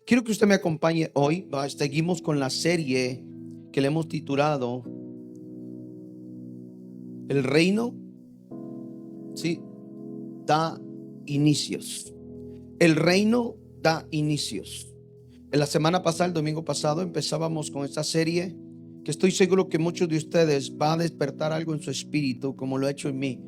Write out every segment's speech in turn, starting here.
Quiero que usted me acompañe hoy. Seguimos con la serie que le hemos titulado El reino, sí, da inicios. El reino da inicios. En la semana pasada, el domingo pasado, empezábamos con esta serie que estoy seguro que muchos de ustedes va a despertar algo en su espíritu, como lo ha hecho en mí.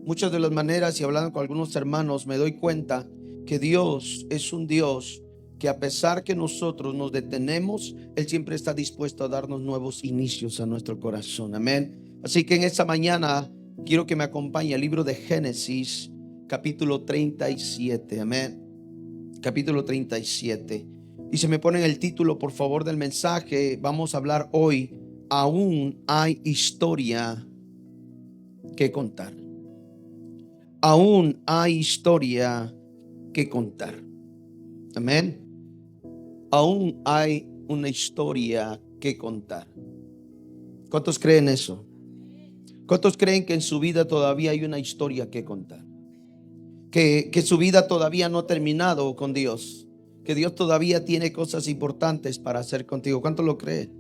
Muchas de las maneras, y hablando con algunos hermanos, me doy cuenta que Dios es un Dios que, a pesar que nosotros nos detenemos, Él siempre está dispuesto a darnos nuevos inicios a nuestro corazón. Amén. Así que en esta mañana quiero que me acompañe al libro de Génesis, capítulo 37. Amén. Capítulo 37. Y se me ponen el título, por favor, del mensaje. Vamos a hablar hoy: aún hay historia que contar. Aún hay historia que contar. Amén. Aún hay una historia que contar. ¿Cuántos creen eso? ¿Cuántos creen que en su vida todavía hay una historia que contar? Que su vida todavía no ha terminado con Dios. Que Dios todavía tiene cosas importantes para hacer contigo. ¿Cuántos lo creen?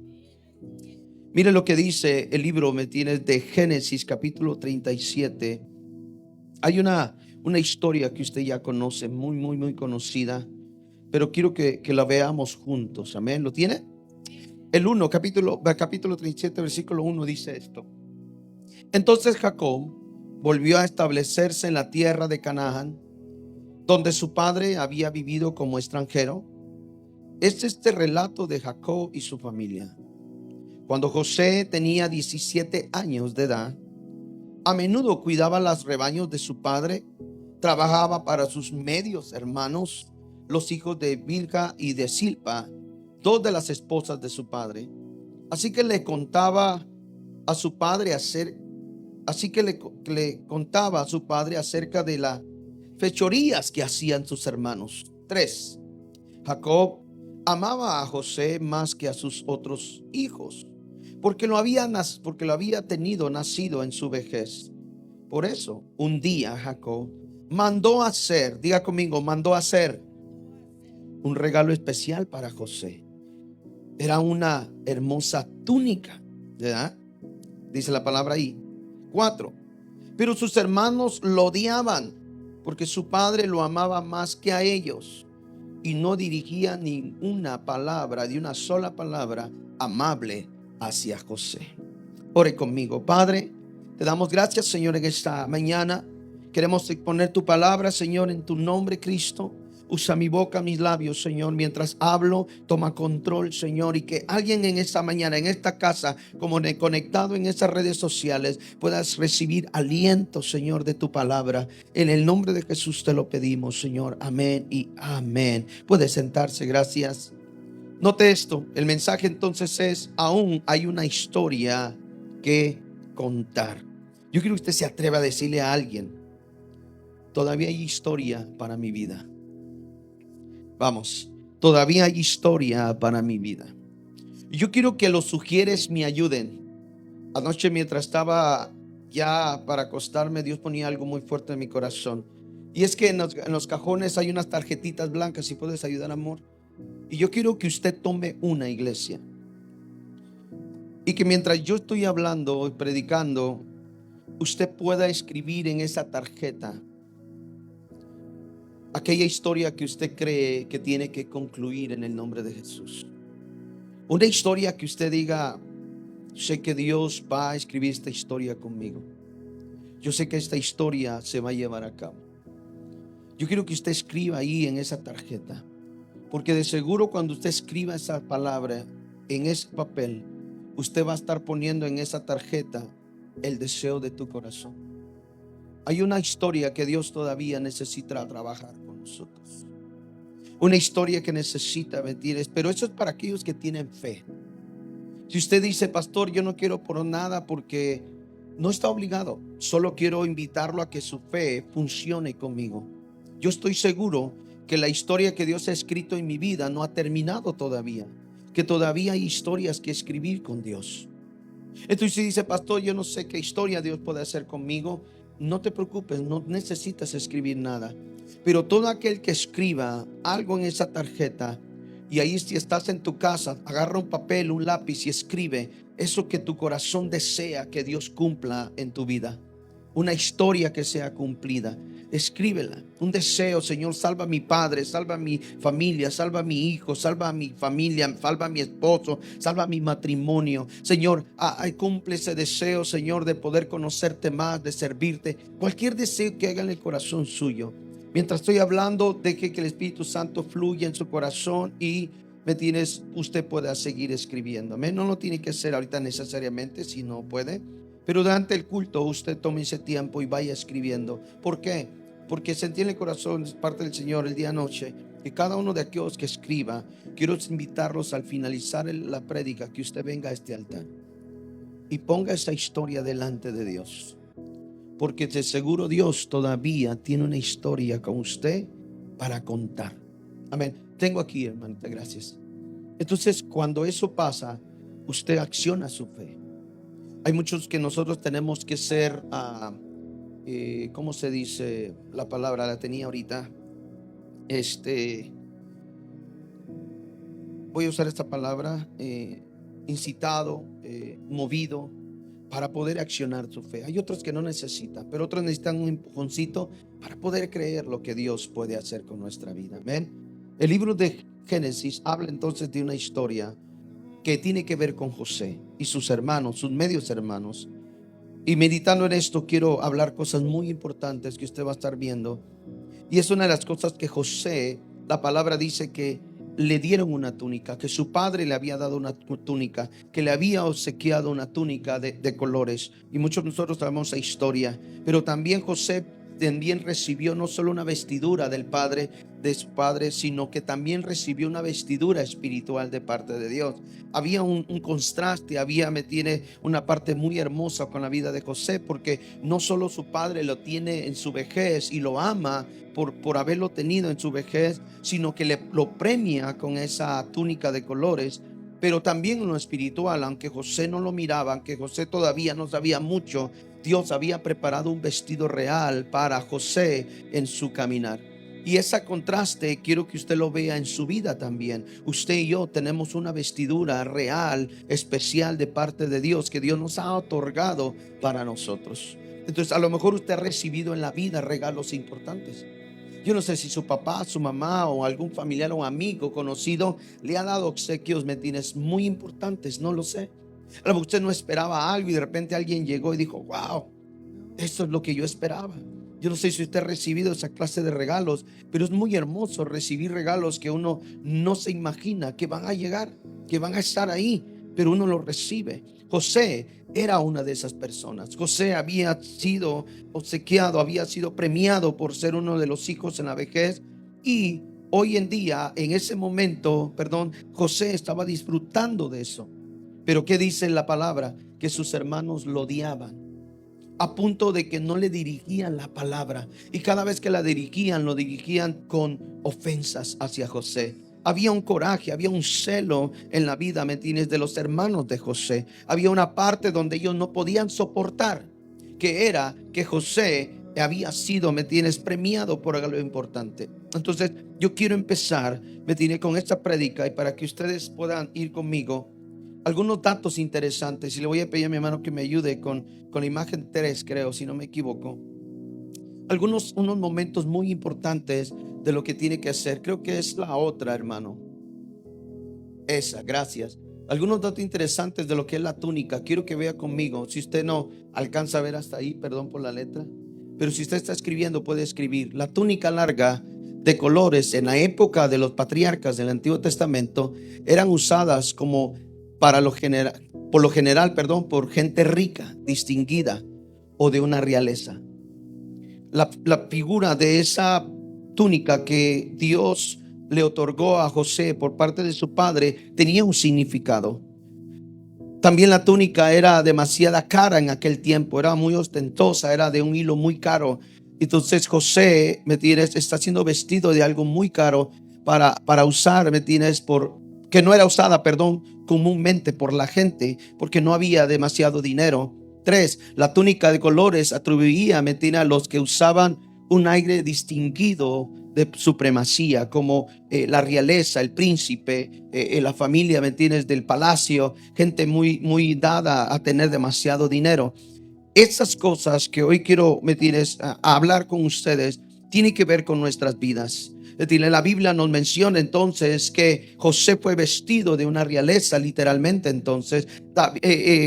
Mire lo que dice el libro, me tienes, de Génesis capítulo 37. Hay una historia que usted ya conoce, muy conocida, pero quiero que la veamos juntos. Amén. ¿Lo tiene? El 1, capítulo 37, versículo 1 dice esto: Entonces Jacob volvió a establecerse en la tierra de Canaán, donde su padre había vivido como extranjero. Es este relato de Jacob y su familia. Cuando José tenía 17 años de edad, a menudo cuidaba los rebaños de su padre. Trabajaba para sus medios hermanos, los hijos de Bilha y de Silpa, dos de las esposas de su padre. Así que le contaba a su padre acerca de las fechorías que hacían sus hermanos. 3. Jacob amaba a José más que a sus otros hijos, porque lo había tenido nacido en su vejez. Por eso, un día Jacob mandó hacer, diga conmigo, mandó hacer un regalo especial para José. Era una hermosa túnica, ¿verdad? Dice la palabra ahí. 4. Pero sus hermanos lo odiaban, porque su padre lo amaba más que a ellos, y no dirigía ni una sola palabra amable hacia José. Ore conmigo. Padre, te damos gracias, Señor, en esta mañana. Queremos exponer tu palabra, Señor, en tu nombre, Cristo. Usa mi boca, mis labios, Señor, mientras hablo. Toma control, Señor, y que alguien en esta mañana, en esta casa, como conectado en esas redes sociales, puedas recibir aliento, Señor, de tu palabra. En el nombre de Jesús te lo pedimos, Señor. Amén y amén. Puede sentarse, gracias. Note esto, el mensaje entonces es: aún hay una historia que contar. Yo quiero que usted se atreva a decirle a alguien: todavía hay historia para mi vida. Vamos, todavía hay historia para mi vida. Yo quiero que los sugieres me ayuden. Anoche, mientras estaba ya para acostarme, Dios ponía algo muy fuerte en mi corazón. Y es que en los cajones hay unas tarjetitas blancas. Si puedes ayudar, amor. Y yo quiero que usted tome una, iglesia, y que mientras yo estoy hablando y predicando, usted pueda escribir en esa tarjeta aquella historia que usted cree que tiene que concluir en el nombre de Jesús. Una historia que usted diga: sé que Dios va a escribir esta historia conmigo. Yo sé que esta historia se va a llevar a cabo. Yo quiero que usted escriba ahí en esa tarjeta, porque de seguro cuando usted escriba esa palabra en ese papel, usted va a estar poniendo en esa tarjeta el deseo de tu corazón. Hay una historia que Dios todavía necesita trabajar con nosotros. Una historia que necesita mentir, pero eso es para aquellos que tienen fe. Si usted dice: pastor, yo no quiero por nada, porque no está obligado. Solo quiero invitarlo a que su fe funcione conmigo. Yo estoy seguro que la historia que Dios ha escrito en mi vida no ha terminado todavía, que todavía hay historias que escribir con Dios. Entonces, si dice: pastor, yo no sé qué historia Dios puede hacer conmigo, no te preocupes, no necesitas escribir nada. Pero todo aquel que escriba algo en esa tarjeta, Y ahí, si estás en tu casa, agarra un papel, un lápiz y escribe eso que tu corazón desea que Dios cumpla en tu vida. Una historia que sea cumplida. Escríbela. Un deseo: Señor, salva a mi padre, salva a mi familia, salva a mi hijo, salva a mi familia, salva a mi esposo, salva a mi matrimonio. Señor, cumple ese deseo, Señor, de poder conocerte más, de servirte. Cualquier deseo que haga en el corazón suyo. Mientras estoy hablando, deje que el Espíritu Santo fluya en su corazón y usted pueda seguir escribiendo. Amén. No lo tiene que hacer ahorita necesariamente, si no puede. Pero durante el culto usted tome ese tiempo y vaya escribiendo. ¿Por qué? Porque sentí en el corazón, es parte del Señor, el día noche, que cada uno de aquellos que escriba, quiero invitarlos al finalizar la prédica, que usted venga a este altar y ponga esa historia delante de Dios. Porque de seguro Dios todavía tiene una historia con usted para contar. Amén. Tengo aquí, hermanita, gracias. Entonces, cuando eso pasa, usted acciona su fe. Hay muchos que nosotros tenemos que ser, ¿cómo se dice la palabra? La tenía ahorita. Voy a usar esta palabra, incitado, movido, para poder accionar su fe. Hay otros que no necesitan, pero otros necesitan un empujoncito para poder creer lo que Dios puede hacer con nuestra vida. Amén. El libro de Génesis habla entonces de una historia que tiene que ver con José y sus hermanos, sus medios hermanos. Y meditando en esto, quiero hablar cosas muy importantes que usted va a estar viendo. Y es una de las cosas que José, la palabra dice que le dieron una túnica, que su padre le había dado una túnica, que le había obsequiado una túnica de colores. Y muchos de nosotros sabemos esa historia. Pero también José recibió no solo una vestidura de su padre, sino que también recibió una vestidura espiritual de parte de Dios. Había un contraste, tiene una parte muy hermosa con la vida de José, porque no solo su padre lo tiene en su vejez y lo ama por haberlo tenido en su vejez, sino que lo premia con esa túnica de colores. Pero también en lo espiritual, aunque José no lo miraba, aunque José todavía no sabía mucho, Dios había preparado un vestido real para José en su caminar. Y ese contraste quiero que usted lo vea en su vida también. Usted y yo tenemos una vestidura real, especial de parte de Dios, que Dios nos ha otorgado para nosotros. Entonces, a lo mejor usted ha recibido en la vida regalos importantes. Yo no sé si su papá, su mamá o algún familiar o amigo conocido le ha dado obsequios, muy importantes, no lo sé. A lo mejor usted no esperaba algo y de repente alguien llegó y dijo: wow, esto es lo que yo esperaba. Yo no sé si usted ha recibido esa clase de regalos, pero es muy hermoso recibir regalos que uno no se imagina que van a llegar, que van a estar ahí, pero uno los recibe. José era una de esas personas. José había sido obsequiado, había sido premiado por ser uno de los hijos en la vejez, y hoy en día, en ese momento, José estaba disfrutando de eso. Pero ¿qué dice la palabra? Que sus hermanos lo odiaban, a punto de que no le dirigían la palabra, y cada vez que la dirigían, lo dirigían con ofensas hacia José. Había un coraje, había un celo en la vida, ¿me entiendes?, de los hermanos de José. Había una parte donde ellos no podían soportar, que era que José había sido, ¿me entiendes?, premiado por algo importante. Entonces yo quiero empezar, ¿me entiendes?, con esta prédica, y para que ustedes puedan ir conmigo, algunos datos interesantes. Y le voy a pedir a mi hermano que me ayude con la imagen 3, creo, si no me equivoco. Unos momentos muy importantes de lo que tiene que hacer. Creo que es la otra, hermano. Esa, gracias. Algunos datos interesantes de lo que es la túnica. Quiero que vea conmigo. Si usted no alcanza a ver hasta ahí, perdón por la letra, pero si usted está escribiendo, puede escribir. La túnica larga de colores en la época de los patriarcas del Antiguo Testamento eran usadas como por lo general, por gente rica, distinguida o de una realeza. La figura de esa túnica que Dios le otorgó a José por parte de su padre tenía un significado. También la túnica era demasiada cara en aquel tiempo, era muy ostentosa, era de un hilo muy caro. Entonces José, ¿me entiendes?, está siendo vestido de algo muy caro para usar, ¿me entiendes?, que no era usada, comúnmente por la gente, porque no había demasiado dinero. 3, la túnica de colores atribuía, ¿me entiendes?, a los que usaban un aire distinguido de supremacía, como la realeza, el príncipe, la familia, ¿me entiendes?, del palacio, gente muy dada a tener demasiado dinero. Esas cosas que hoy quiero, ¿me entiendes?, a hablar con ustedes, tienen que ver con nuestras vidas. Es decir, la Biblia nos menciona entonces que José fue vestido de una realeza, literalmente. Entonces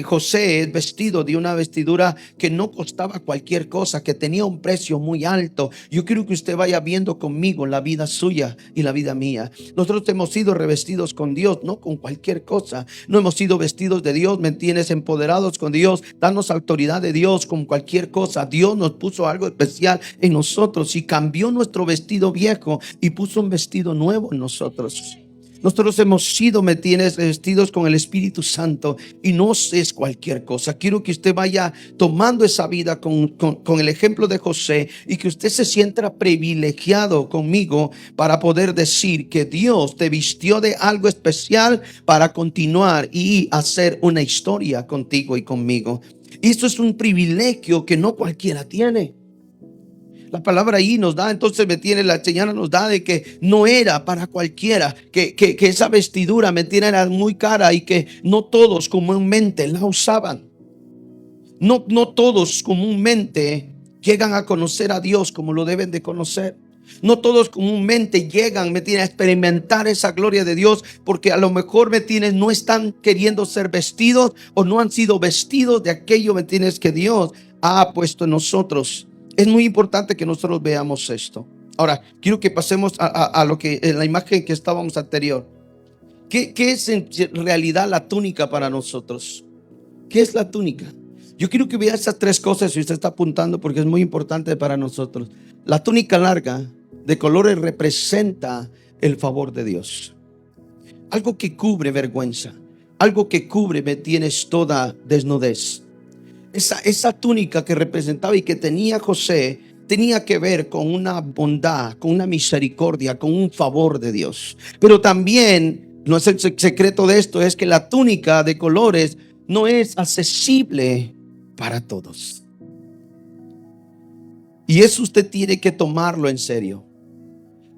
José es vestido de una vestidura que no costaba cualquier cosa, que tenía un precio muy alto. Yo quiero que usted vaya viendo conmigo la vida suya y la vida mía. Nosotros hemos sido revestidos con Dios, no con cualquier cosa. No hemos sido vestidos de Dios, ¿me entiendes?, empoderados con Dios, darnos autoridad de Dios con cualquier cosa. Dios nos puso algo especial en nosotros y cambió nuestro vestido viejo y puso un vestido nuevo en nosotros. Nosotros hemos sido, ¿me entiendes?, vestidos con el Espíritu Santo, y no es cualquier cosa. Quiero que usted vaya tomando esa vida con el ejemplo de José, y que usted se sienta privilegiado conmigo para poder decir que Dios te vistió de algo especial para continuar y hacer una historia contigo y conmigo. Y esto es un privilegio que no cualquiera tiene. La palabra ahí nos da, entonces me tiene, la señal nos da de que no era para cualquiera, que esa vestidura, me tiene, era muy cara, y que no todos comúnmente la usaban. No todos comúnmente llegan a conocer a Dios como lo deben de conocer. No todos comúnmente llegan, me tiene, a experimentar esa gloria de Dios, porque a lo mejor, me tienes, no están queriendo ser vestidos, o no han sido vestidos de aquello, me tienes, que Dios ha puesto en nosotros. Es muy importante que nosotros veamos esto. Ahora, quiero que pasemos a lo que en la imagen que estábamos anterior. ¿Qué es en realidad la túnica para nosotros? ¿Qué es la túnica? Yo quiero que vea esas tres cosas, si usted está apuntando, porque es muy importante para nosotros. La túnica larga de colores representa el favor de Dios. Algo que cubre vergüenza. Algo que cubre, me tienes, toda desnudez. Esa túnica que representaba y que tenía José tenía que ver con una bondad, con una misericordia, con un favor de Dios. Pero también, no es el secreto de esto, es que la túnica de colores no es accesible para todos. Y eso usted tiene que tomarlo en serio.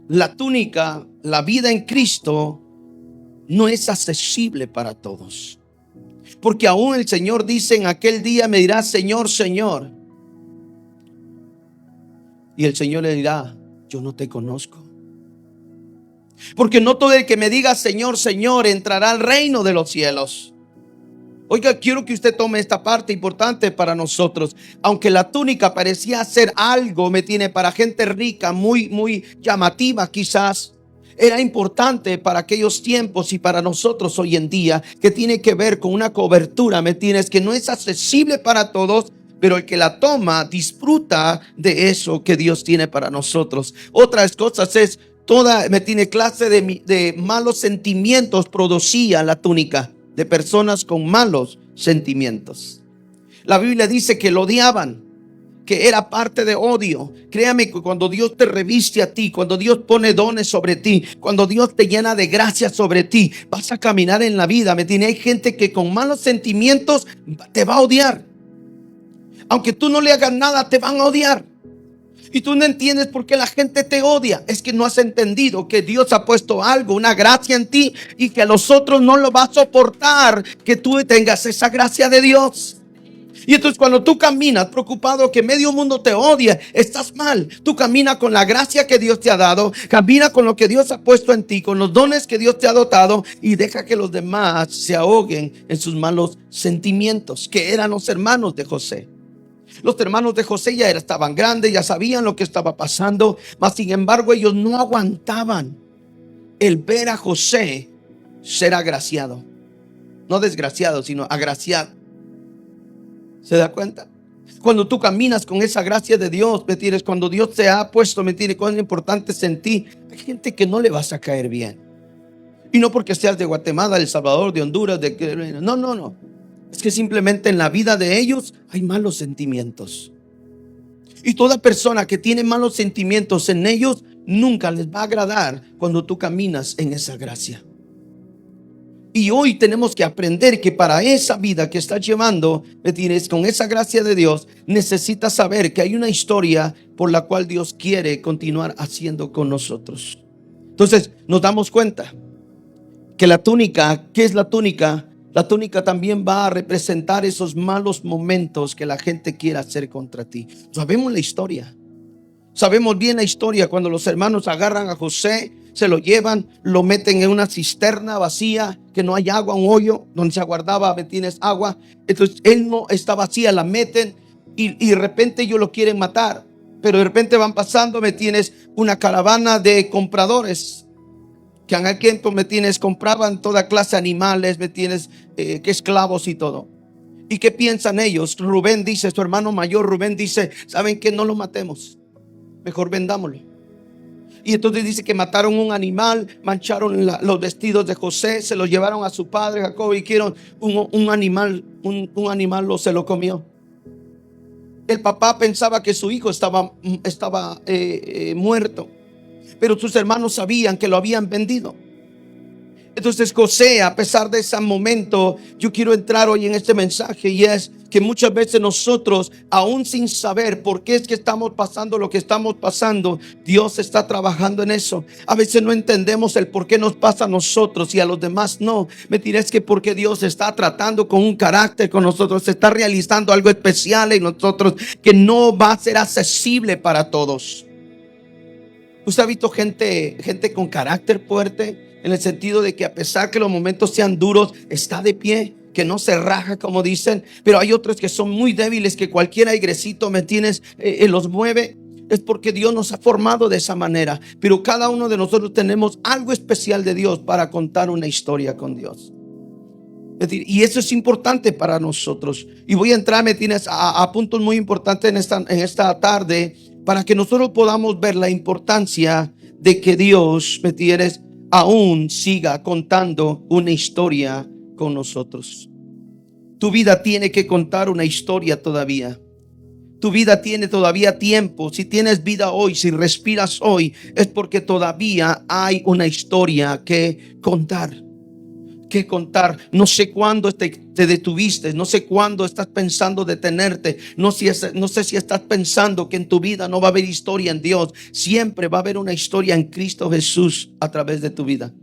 La túnica, la vida en Cristo, no es accesible para todos. Porque aún el Señor dice: en aquel día me dirá, Señor, Señor. Y el Señor le dirá: yo no te conozco. Porque no todo el que me diga Señor, Señor entrará al reino de los cielos. Oiga, quiero que usted tome esta parte importante para nosotros. Aunque la túnica parecía ser algo, me tiene, para gente rica, muy llamativa quizás, era importante para aquellos tiempos y para nosotros hoy en día, que tiene que ver con una cobertura, ¿me tienes?, que no es accesible para todos, pero el que la toma disfruta de eso que Dios tiene para nosotros. Otras cosas es toda, me tiene, clase de malos sentimientos producía la túnica, de personas con malos sentimientos. La Biblia dice que lo odiaban, que era parte de odio. Créame que cuando Dios te reviste a ti, cuando Dios pone dones sobre ti, cuando Dios te llena de gracia sobre ti, vas a caminar en la vida. ¿Me entiendes? Hay gente que con malos sentimientos te va a odiar. Aunque tú no le hagas nada, te van a odiar. Y tú no entiendes por qué la gente te odia. Es que no has entendido que Dios ha puesto algo, una gracia en ti, y que a los otros no lo va a soportar que tú tengas esa gracia de Dios. Y entonces cuando tú caminas preocupado que medio mundo te odia, estás mal. Tú caminas con la gracia que Dios te ha dado, camina con lo que Dios ha puesto en ti, con los dones que Dios te ha dotado, y deja que los demás se ahoguen en sus malos sentimientos, que eran los hermanos de José. Los hermanos de José ya estaban grandes, ya sabían lo que estaba pasando, mas sin embargo ellos no aguantaban el ver a José ser agraciado. No desgraciado, sino agraciado. ¿Se da cuenta? Cuando tú caminas con esa gracia de Dios, ¿me entiendes? Cuando Dios te ha puesto, ¿me entiendes?, cosas importantes en ti, hay gente que no le vas a caer bien. Y no porque seas de Guatemala, de El Salvador, de Honduras, no. Es que simplemente en la vida de ellos hay malos sentimientos. Y toda persona que tiene malos sentimientos en ellos, nunca les va a agradar cuando tú caminas en esa gracia. Y hoy tenemos que aprender que para esa vida que estás llevando, ¿me tienes? Con esa gracia de Dios, necesitas saber que hay una historia por la cual Dios quiere continuar haciendo con nosotros. Entonces nos damos cuenta que la túnica, ¿qué es la túnica? La túnica también va a representar esos malos momentos que la gente quiere hacer contra ti. Sabemos la historia. Sabemos bien la historia cuando los hermanos agarran a José, se lo llevan, lo meten en una cisterna vacía, que no hay agua, un hoyo donde se aguardaba, ¿me tienes? Agua. Entonces él no está vacía, la meten y de repente ellos lo quieren matar. Pero de repente van pasando, ¿me tienes? Una caravana de compradores que en aquel tiempo, ¿me tienes? Compraban toda clase de animales, ¿me tienes? Que esclavos y todo. ¿Y qué piensan ellos? Rubén dice, su hermano mayor Rubén dice, ¿saben qué? No lo matemos, mejor vendámoslo. Y entonces dice que mataron un animal, mancharon los vestidos de José, se los llevaron a su padre Jacob y quieren un animal, un animal se lo comió. El papá pensaba que su hijo estaba muerto, pero sus hermanos sabían que lo habían vendido. Entonces José, a pesar de ese momento, yo quiero entrar hoy en este mensaje, y es que muchas veces nosotros, aún sin saber por qué es que estamos pasando lo que estamos pasando, Dios está trabajando en eso. A veces no entendemos el por qué nos pasa a nosotros y a los demás no. Me dirás que porque Dios está tratando con un carácter con nosotros, se está realizando algo especial en nosotros que no va a ser accesible para todos. ¿Usted ha visto gente con carácter fuerte? En el sentido de que a pesar que los momentos sean duros, está de pie, que no se raja, como dicen. Pero hay otros que son muy débiles, que cualquier airecito, ¿me tienes? Los mueve. Es porque Dios nos ha formado de esa manera. Pero cada uno de nosotros tenemos algo especial de Dios para contar una historia con Dios. Es decir, y eso es importante para nosotros. Y voy a entrar, ¿me tienes? A puntos muy importantes en esta tarde, para que nosotros podamos ver la importancia de que Dios, ¿me tienes? Aún siga contando una historia con nosotros. Tu vida tiene que contar una historia todavía. Tu vida tiene todavía tiempo. Si tienes vida hoy, si respiras hoy, es porque todavía hay una historia que contar. No sé cuándo te detuviste, no sé cuándo estás pensando detenerte, no sé si estás pensando que en tu vida no va a haber historia en Dios. Siempre va a haber una historia en Cristo Jesús a través de tu vida.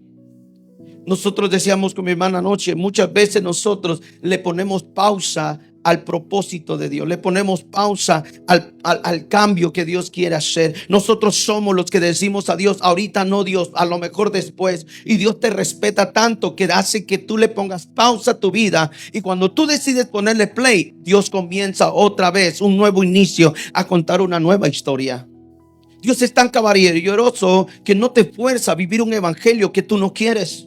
Nosotros decíamos con mi hermana anoche, muchas veces nosotros le ponemos pausa al propósito de Dios, le ponemos pausa al cambio que Dios quiere hacer. Nosotros somos los que decimos a Dios, ahorita no, Dios, a lo mejor después. Y Dios te respeta tanto que hace que tú le pongas pausa a tu vida, y cuando tú decides ponerle play, Dios comienza otra vez un nuevo inicio, a contar una nueva historia. Dios es tan caballeroso que no te fuerza a vivir un evangelio que tú no quieres.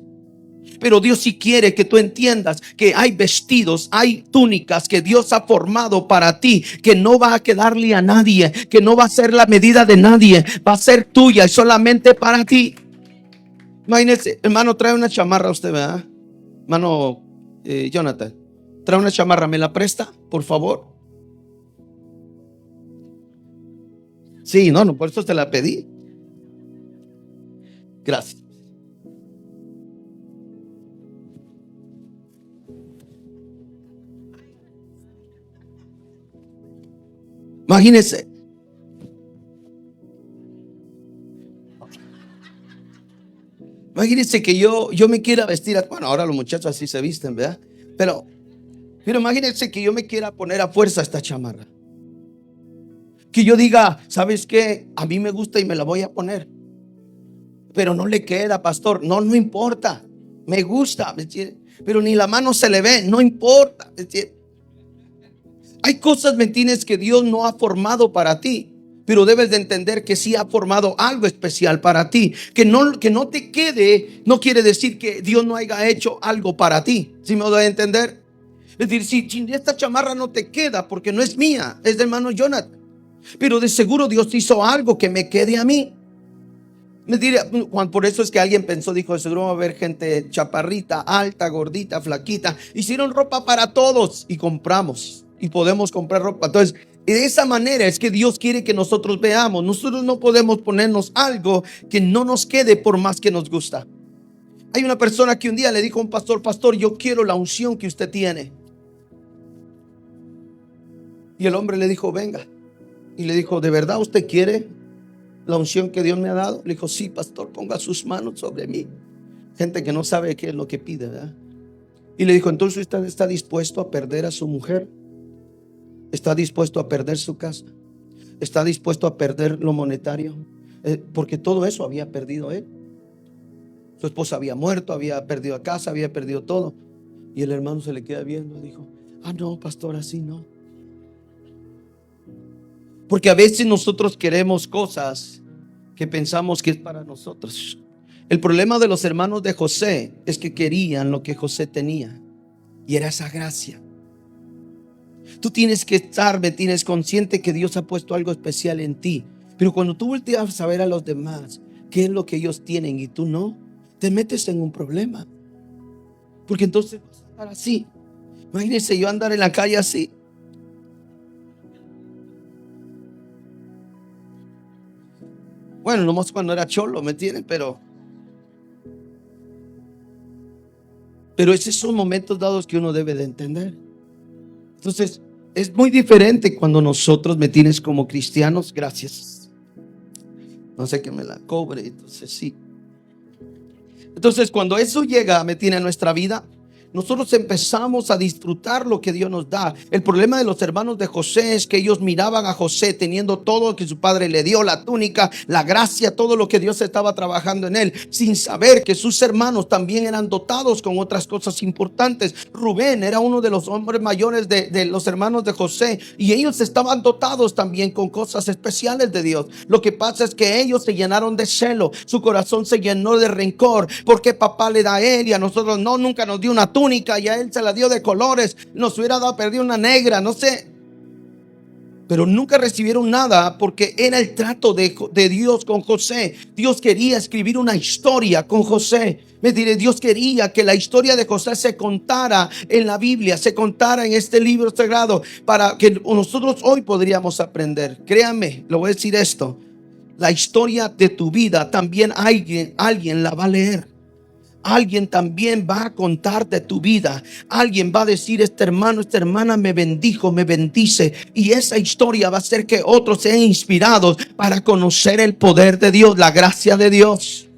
Pero Dios sí quiere que tú entiendas que hay vestidos, hay túnicas que Dios ha formado para ti, que no va a quedarle a nadie, que no va a ser la medida de nadie, va a ser tuya y solamente para ti. Imagínese, hermano, trae una chamarra usted, ¿verdad? Hermano Jonathan, trae una chamarra, ¿me la presta, por favor? Sí, no, por eso te la pedí. Gracias. Imagínense. Imagínense que yo me quiera vestir. Bueno, ahora los muchachos así se visten, ¿verdad? Pero imagínense que yo me quiera poner a fuerza esta chamarra. Que yo diga, ¿sabes qué? A mí me gusta y me la voy a poner. Pero no le queda, pastor. No importa. Me gusta, pero ni la mano se le ve. No importa. Hay cosas, ¿me entiendes?, que Dios no ha formado para ti, pero debes de entender que sí ha formado algo especial para ti. Que no te quede, no quiere decir que Dios no haya hecho algo para ti. ¿Sí me doy a entender? Es decir, si esta chamarra no te queda, porque no es mía, es del hermano Jonathan, pero de seguro Dios hizo algo que me quede a mí. Me diría, por eso es que alguien pensó, dijo, seguro va a haber gente chaparrita, alta, gordita, flaquita. Hicieron ropa para todos y compramos. Y podemos comprar ropa. Entonces, de esa manera es que Dios quiere que nosotros veamos. Nosotros no podemos ponernos algo que no nos quede por más que nos gusta. Hay una persona que un día le dijo a un pastor: pastor, yo quiero la unción que usted tiene. Y el hombre le dijo: venga. Y le dijo: ¿de verdad usted quiere la unción que Dios me ha dado? Le dijo: sí, pastor, ponga sus manos sobre mí. Gente que no sabe qué es lo que pide, ¿verdad? Y le dijo: entonces usted está dispuesto a perder a su mujer, está dispuesto a perder su casa, está dispuesto a perder lo monetario, porque todo eso había perdido él. Su esposa había muerto, había perdido a casa, había perdido todo. Y el hermano se le queda viendo y dijo: ah, no, pastor, así no. Porque a veces nosotros queremos cosas que pensamos que es para nosotros. El problema de los hermanos de José es que querían lo que José tenía, y era esa gracia. Tú tienes que estar, me tienes consciente que Dios ha puesto algo especial en ti. Pero cuando tú volteas a ver a los demás qué es lo que ellos tienen y tú no, te metes en un problema. Porque entonces vas a estar así. Imagínense yo andar en la calle así. Bueno, nomás cuando era cholo, ¿me entienden? Pero esos son momentos dados que uno debe de entender. Entonces, es muy diferente cuando nosotros, me tienes, como cristianos, gracias. No sé que me la cobre, entonces sí. Entonces, cuando eso llega, me tiene, a nuestra vida, nosotros empezamos a disfrutar lo que Dios nos da. El problema de los hermanos de José es que ellos miraban a José teniendo todo lo que su padre le dio, la túnica, la gracia, todo lo que Dios estaba trabajando en él, sin saber que sus hermanos también eran dotados con otras cosas importantes. Rubén era uno de los hombres mayores de los hermanos de José, y ellos estaban dotados también con cosas especiales de Dios. Lo que pasa es que ellos se llenaron de celo, su corazón se llenó de rencor, porque papá le da a él y a nosotros no, nunca nos dio una túnica, y a él se la dio de colores, nos hubiera dado perdido una negra, no sé. Pero nunca recibieron nada, porque era el trato de Dios con José. Dios quería escribir una historia con José. Me diré, Dios quería que la historia de José se contara en la Biblia, se contara en este libro sagrado, para que nosotros hoy podríamos aprender. Créanme, le voy a decir esto: la historia de tu vida también alguien la va a leer. Alguien también va a contar de tu vida. Alguien va a decir: este hermano, esta hermana me bendijo, me bendice. Y esa historia va a hacer que otros sean inspirados para conocer el poder de Dios, la gracia de Dios.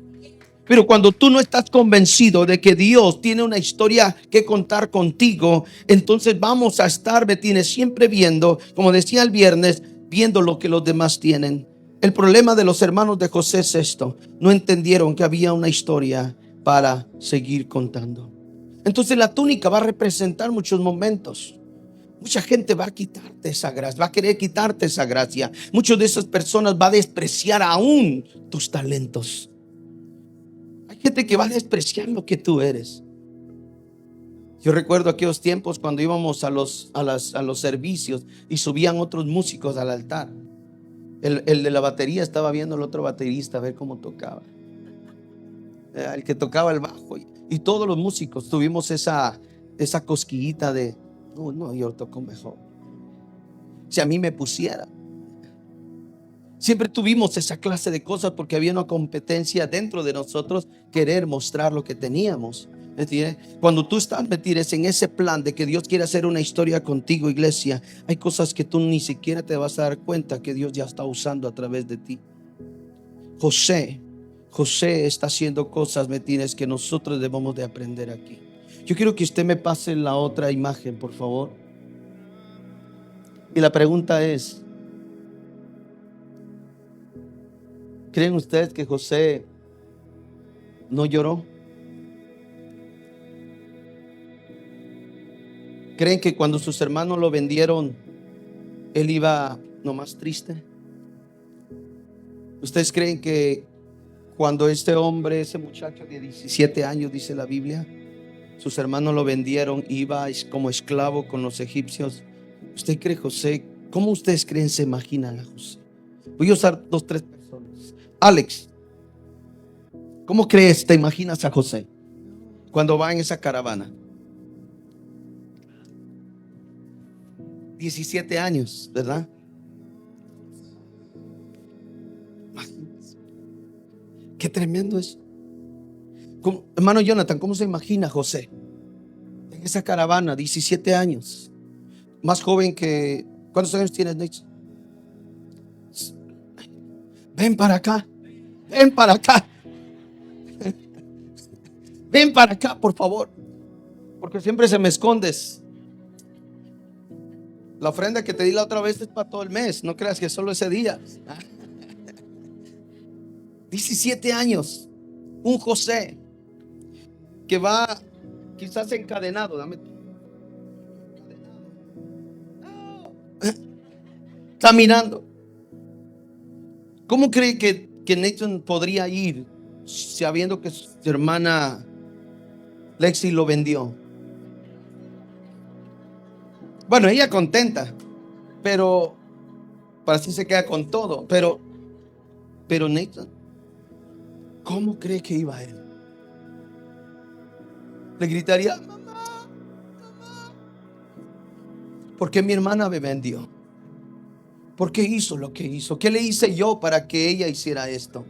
Pero cuando tú no estás convencido de que Dios tiene una historia que contar contigo, entonces vamos a estar, me tienes, siempre viendo, como decía el viernes, viendo lo que los demás tienen. El problema de los hermanos de José es esto: no entendieron que había una historia para seguir contando. Entonces la túnica va a representar muchos momentos. Mucha gente va a quitarte esa gracia, va a querer quitarte esa gracia. Muchas de esas personas va a despreciar aún tus talentos. Hay gente que va a despreciar lo que tú eres. Yo recuerdo aquellos tiempos cuando íbamos a los servicios y subían otros músicos al altar. El de la batería estaba viendo al otro baterista a ver cómo tocaba. El que tocaba el bajo, y todos los músicos tuvimos esa cosquillita de: no, yo toco mejor. Si a mí me pusiera. Siempre tuvimos esa clase de cosas porque había una competencia dentro de nosotros, querer mostrar lo que teníamos. Cuando tú estás metido en ese plan de que Dios quiere hacer una historia contigo, iglesia, hay cosas que tú ni siquiera te vas a dar cuenta que Dios ya está usando a través de ti. José está haciendo cosas, me tienes, que nosotros debemos de aprender aquí. Yo quiero que usted me pase la otra imagen, por favor. Y la pregunta es: ¿creen ustedes que José no lloró? ¿Creen que cuando sus hermanos lo vendieron, él iba nomás triste? ¿Ustedes creen que cuando este hombre, ese muchacho de 17 años, dice la Biblia, sus hermanos lo vendieron, iba como esclavo con los egipcios? ¿Usted cree José? ¿Cómo ustedes creen, se imaginan a José? Voy a usar 2, 3 personas. Alex, ¿cómo crees, te imaginas a José cuando va en esa caravana? 17 años, ¿verdad? Qué tremendo es. Hermano Jonathan, ¿cómo se imagina José en esa caravana? 17 años, más joven que... ¿Cuántos años tienes, Nate? Ven para acá, ven para acá, ven para acá, por favor, porque siempre se me escondes. La ofrenda que te di la otra vez es para todo el mes, no creas que solo ese día. 17 años, un José que va quizás encadenado, caminando. ¿Cómo cree que Nathan podría ir sabiendo que su hermana Lexi lo vendió? Bueno, ella contenta, pero para sí se queda con todo. Pero Nathan, ¿cómo cree que iba él? Le gritaría: mamá, mamá, ¿por qué mi hermana me vendió? ¿Por qué hizo lo que hizo? ¿Qué le hice yo para que ella hiciera esto?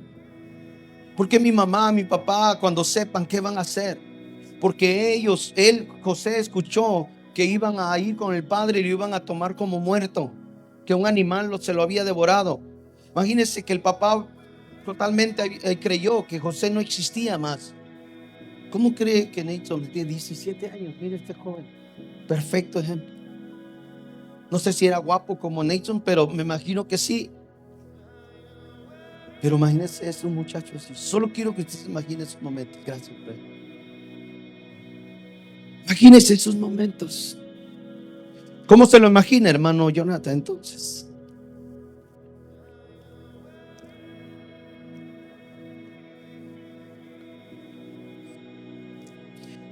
¿Por qué mi mamá, mi papá, cuando sepan qué van a hacer? Porque José escuchó que iban a ir con el padre y lo iban a tomar como muerto, que un animal se lo había devorado. Imagínense que el papá totalmente creyó que José no existía más. ¿Cómo cree que Nathan tiene 17 años? Mire este joven, perfecto ejemplo. No sé si era guapo como Nathan, pero me imagino que sí. Pero imagínese ese muchacho así. Solo quiero que usted se imagine esos momentos. Gracias, Rey. Imagínese esos momentos. ¿Cómo se lo imagina, hermano Jonathan, entonces?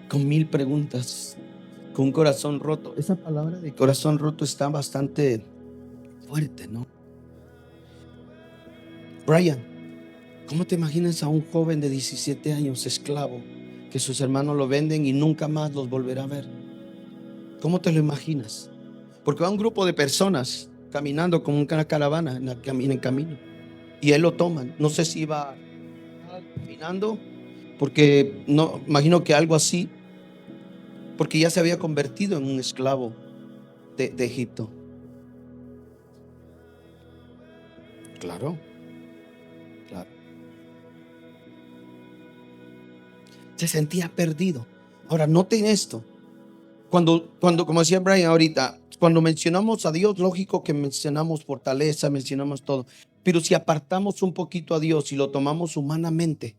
Con 1000 preguntas, con un corazón roto. Esa palabra de corazón roto está bastante fuerte, ¿no? Brian, ¿cómo te imaginas a un joven de 17 años esclavo, que sus hermanos lo venden y nunca más los volverá a ver? ¿Cómo te lo imaginas? Porque va un grupo de personas caminando como una caravana en el camino, y él lo toman. No sé si iba caminando, porque no imagino que algo así, porque ya se había convertido en un esclavo de Egipto. Claro. Se sentía perdido. Ahora, noten esto. Cuando, como decía Brian ahorita, cuando mencionamos a Dios, lógico que mencionamos fortaleza, mencionamos todo. Pero si apartamos un poquito a Dios y lo tomamos humanamente,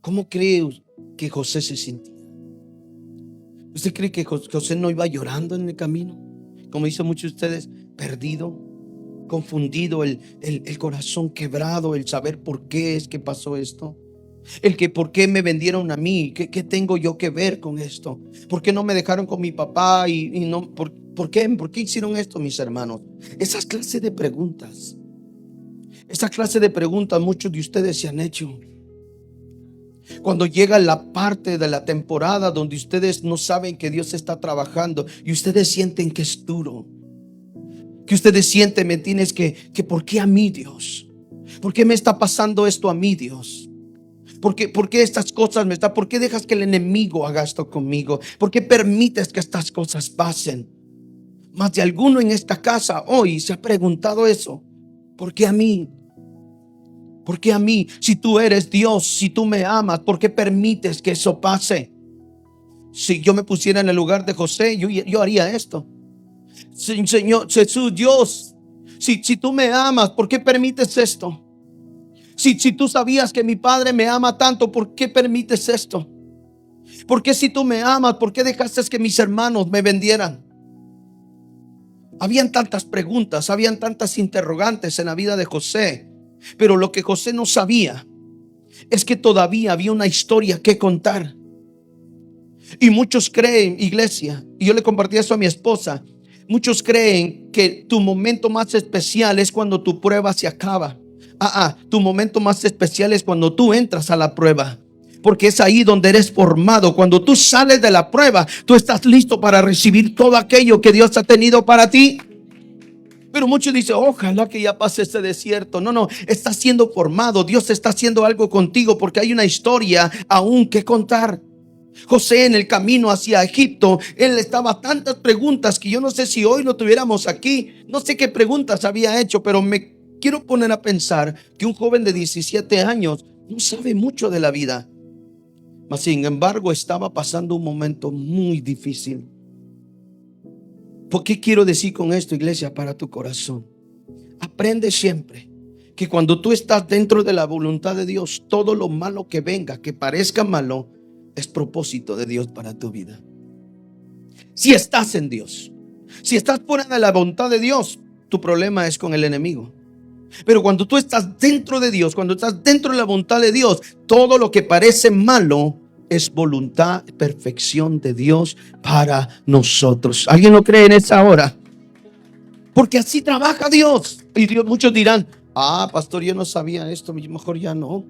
¿cómo cree que José se sentía? ¿Usted cree que José no iba llorando en el camino? Como dicen muchos de ustedes, perdido, confundido, el corazón quebrado, el saber por qué es que pasó esto. El que por qué me vendieron a mí, ¿qué tengo yo que ver con esto? ¿Por qué no me dejaron con mi papá? Y no, ¿por qué hicieron esto mis hermanos? Esas clases de preguntas, muchos de ustedes se han hecho. Cuando llega la parte de la temporada donde ustedes no saben que Dios está trabajando y ustedes sienten que es duro, que ustedes sienten, ¿me entiendes? Que ¿por qué a mí, Dios? ¿Por qué me está pasando esto a mí, Dios? ¿Por qué estas cosas ¿por qué dejas que el enemigo haga esto conmigo? ¿Por qué permites que estas cosas pasen? Más de alguno en esta casa hoy se ha preguntado eso. ¿Por qué a mí? ¿Por qué a mí? Si tú eres Dios, si tú me amas, ¿por qué permites que eso pase? Si yo me pusiera en el lugar de José, yo haría esto. Señor Jesús, Dios, si tú me amas, ¿por qué permites esto? Si tú sabías que mi padre me ama tanto, ¿por qué permites esto? ¿Por qué si tú me amas, por qué dejaste que mis hermanos me vendieran? Habían tantas preguntas, habían tantas interrogantes en la vida de José. Pero lo que José no sabía es que todavía había una historia que contar. Y muchos creen, iglesia, y yo le compartí eso a mi esposa, muchos creen que tu momento más especial es cuando tu prueba se acaba. Tu momento más especial es cuando tú entras a la prueba, porque es ahí donde eres formado. Cuando tú sales de la prueba, tú estás listo para recibir todo aquello que Dios ha tenido para ti. Pero muchos dicen, ojalá que ya pase este desierto. No, no, está siendo formado. Dios está haciendo algo contigo porque hay una historia aún que contar. José, en el camino hacia Egipto, él estaba tantas preguntas que yo no sé si hoy lo tuviéramos aquí. No sé qué preguntas había hecho, pero me quiero poner a pensar que un joven de 17 años no sabe mucho de la vida. Mas sin embargo estaba pasando un momento muy difícil. ¿Por qué quiero decir con esto, iglesia? Para tu corazón. Aprende siempre que cuando tú estás dentro de la voluntad de Dios, todo lo malo que venga, que parezca malo, es propósito de Dios para tu vida. Si estás en Dios, si estás fuera de la voluntad de Dios, tu problema es con el enemigo. Pero cuando tú estás dentro de Dios, cuando estás dentro de la voluntad de Dios, todo lo que parece malo es voluntad, perfección de Dios para nosotros. ¿Alguien lo cree en esa hora? Porque así trabaja Dios. Y Dios, muchos dirán, pastor, yo no sabía esto, mejor ya no.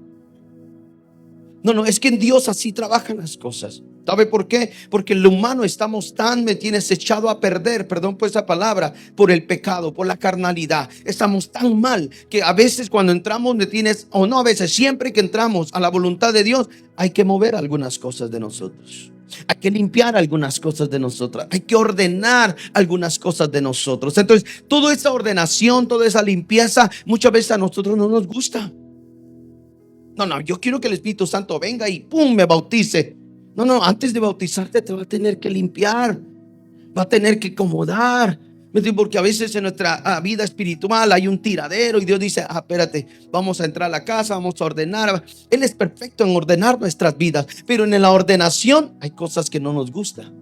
No, es que en Dios así trabajan las cosas. ¿Sabe por qué? Porque el humano estamos me tienes echado a perder, perdón por esa palabra, por el pecado, por la carnalidad. Estamos tan mal que a veces cuando entramos a veces, siempre que entramos a la voluntad de Dios, hay que mover algunas cosas de nosotros. Hay que limpiar algunas cosas de nosotras. Hay que ordenar algunas cosas de nosotros. Entonces, toda esa ordenación, toda esa limpieza, muchas veces a nosotros no nos gusta. No, yo quiero que el Espíritu Santo venga y ¡pum! Me bautice. No, antes de bautizarte te va a tener que limpiar, va a tener que acomodar. Porque a veces en nuestra vida espiritual hay un tiradero y Dios dice, espérate, vamos a entrar a la casa, vamos a ordenar. Él es perfecto en ordenar nuestras vidas, pero en la ordenación hay cosas que no nos gustan.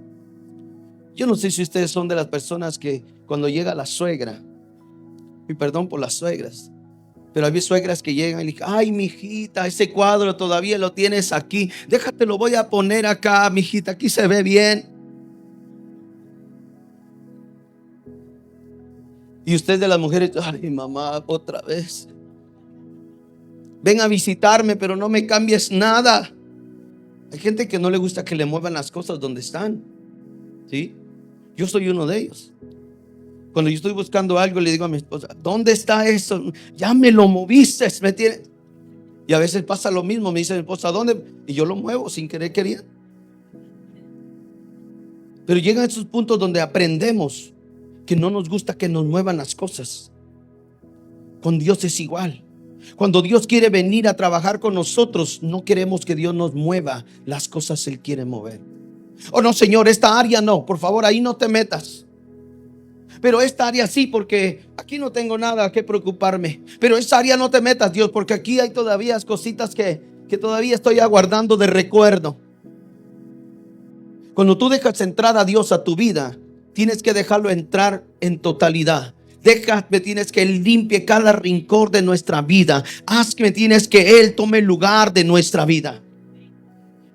Yo no sé si ustedes son de las personas que cuando llega la suegra, y perdón por las suegras, pero había suegras que llegan y le dicen, ay, mijita, ese cuadro todavía lo tienes aquí, déjate, lo voy a poner acá, mijita, aquí se ve bien. Y ustedes de las mujeres, ay, mamá, otra vez. Ven a visitarme, pero no me cambies nada. Hay gente que no le gusta que le muevan las cosas donde están. ¿Sí? Yo soy uno de ellos. Cuando yo estoy buscando algo, le digo a mi esposa, ¿dónde está eso? Ya me lo moviste, ¿me entiendes? Y a veces pasa lo mismo, me dice mi esposa, ¿dónde? Y yo lo muevo sin querer queriendo. Pero llegan esos puntos donde aprendemos que no nos gusta que nos muevan las cosas. Con Dios es igual. Cuando Dios quiere venir a trabajar con nosotros, no queremos que Dios nos mueva las cosas Él quiere mover. Oh no, Señor, esta área no, por favor, ahí no te metas. Pero esta área sí, porque aquí no tengo nada que preocuparme. Pero esta área no te metas, Dios, porque aquí hay todavía cositas que todavía estoy aguardando de recuerdo. Cuando tú dejas entrar a Dios a tu vida, tienes que dejarlo entrar en totalidad. Tienes que Él limpie cada rincón de nuestra vida. Tienes que Él tome el lugar de nuestra vida.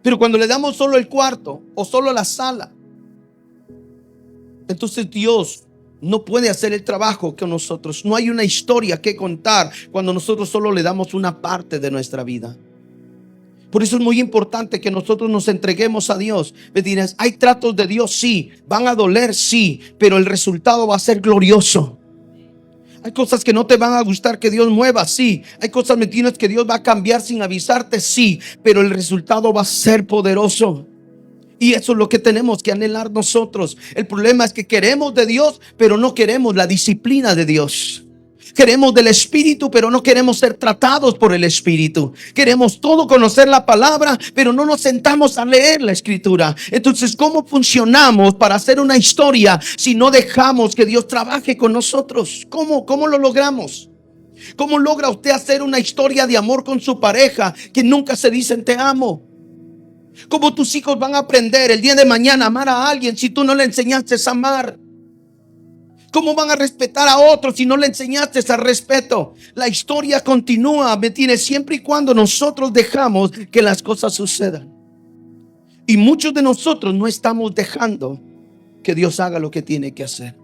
Pero cuando le damos solo el cuarto o solo la sala, entonces Dios no puede hacer el trabajo con nosotros. No hay una historia que contar cuando nosotros solo le damos una parte de nuestra vida. Por eso es muy importante que nosotros nos entreguemos a Dios. Me dirás, hay tratos de Dios, sí. Van a doler, sí. Pero el resultado va a ser glorioso. Hay cosas que no te van a gustar que Dios mueva, sí. Hay cosas, ¿me entiendes?, que Dios va a cambiar sin avisarte, sí. Pero el resultado va a ser poderoso. Y eso es lo que tenemos que anhelar nosotros. El problema es que queremos de Dios, pero no queremos la disciplina de Dios. Queremos del Espíritu, pero no queremos ser tratados por el Espíritu. Queremos todo conocer la palabra, pero no nos sentamos a leer la Escritura. Entonces, ¿cómo funcionamos para hacer una historia si no dejamos que Dios trabaje con nosotros? ¿Cómo lo logramos? ¿Cómo logra usted hacer una historia de amor con su pareja que nunca se dicen te amo? ¿Cómo tus hijos van a aprender el día de mañana a amar a alguien si tú no le enseñaste a amar? ¿Cómo van a respetar a otros si no le enseñaste ese respeto? La historia continúa, ¿me entiendes? Siempre y cuando nosotros dejamos que las cosas sucedan. Y muchos de nosotros no estamos dejando que Dios haga lo que tiene que hacer.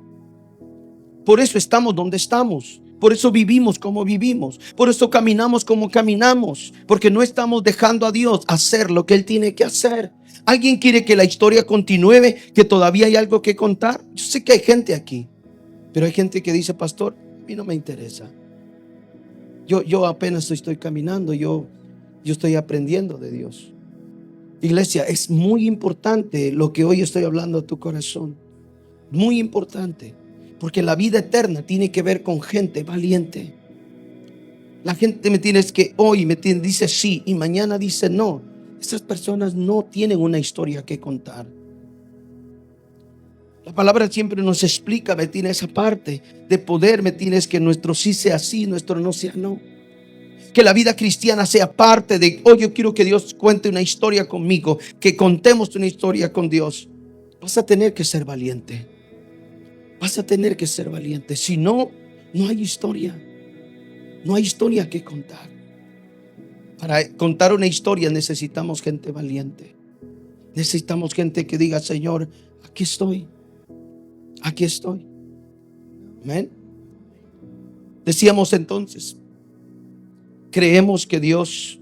Por eso estamos donde estamos. Por eso vivimos como vivimos. Por eso caminamos como caminamos. Porque no estamos dejando a Dios hacer lo que Él tiene que hacer. ¿Alguien quiere que la historia continúe? ¿Que todavía hay algo que contar? Yo sé que hay gente aquí. Pero hay gente que dice, pastor, a mí no me interesa. Yo apenas estoy caminando, yo estoy aprendiendo de Dios. Iglesia, es muy importante lo que hoy estoy hablando a tu corazón. Muy importante. Porque la vida eterna tiene que ver con gente valiente. La gente hoy dice sí y mañana dice no. Esas personas no tienen una historia que contar. La palabra siempre nos explica, esa parte de poder, que nuestro sí sea sí, nuestro no sea no. Que la vida cristiana sea parte de, hoy yo quiero que Dios cuente una historia conmigo, que contemos una historia con Dios. Vas a tener que ser valiente. Vas a tener que ser valiente. Si no, no hay historia. No hay historia que contar. Para contar una historia necesitamos gente valiente. Necesitamos gente que diga, Señor, aquí estoy. Aquí estoy. Amén. Decíamos entonces, creemos que Dios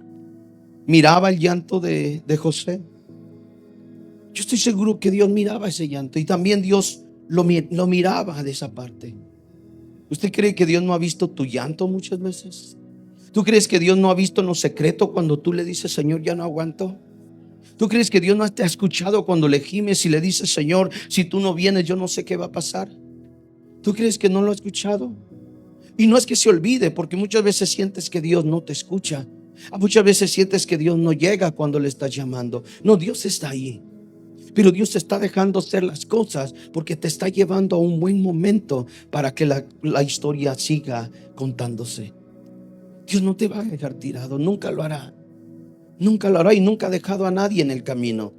miraba el llanto de José. Yo estoy seguro que Dios miraba ese llanto y también Dios lo miraba de esa parte. ¿Usted cree que Dios no ha visto tu llanto muchas veces? ¿Tú crees que Dios no ha visto en lo secreto cuando tú le dices, Señor, ya no aguanto? ¿Tú crees que Dios no te ha escuchado cuando le gimes y le dices, Señor, si tú no vienes, yo no sé qué va a pasar? ¿Tú crees que no lo ha escuchado? Y no es que se olvide, porque muchas veces sientes que Dios no te escucha. Muchas veces sientes que Dios no llega cuando le estás llamando. No, Dios está ahí. Pero Dios te está dejando hacer las cosas porque te está llevando a un buen momento para que la historia siga contándose. Dios no te va a dejar tirado, nunca lo hará. Nunca lo hará y nunca ha dejado a nadie en el camino.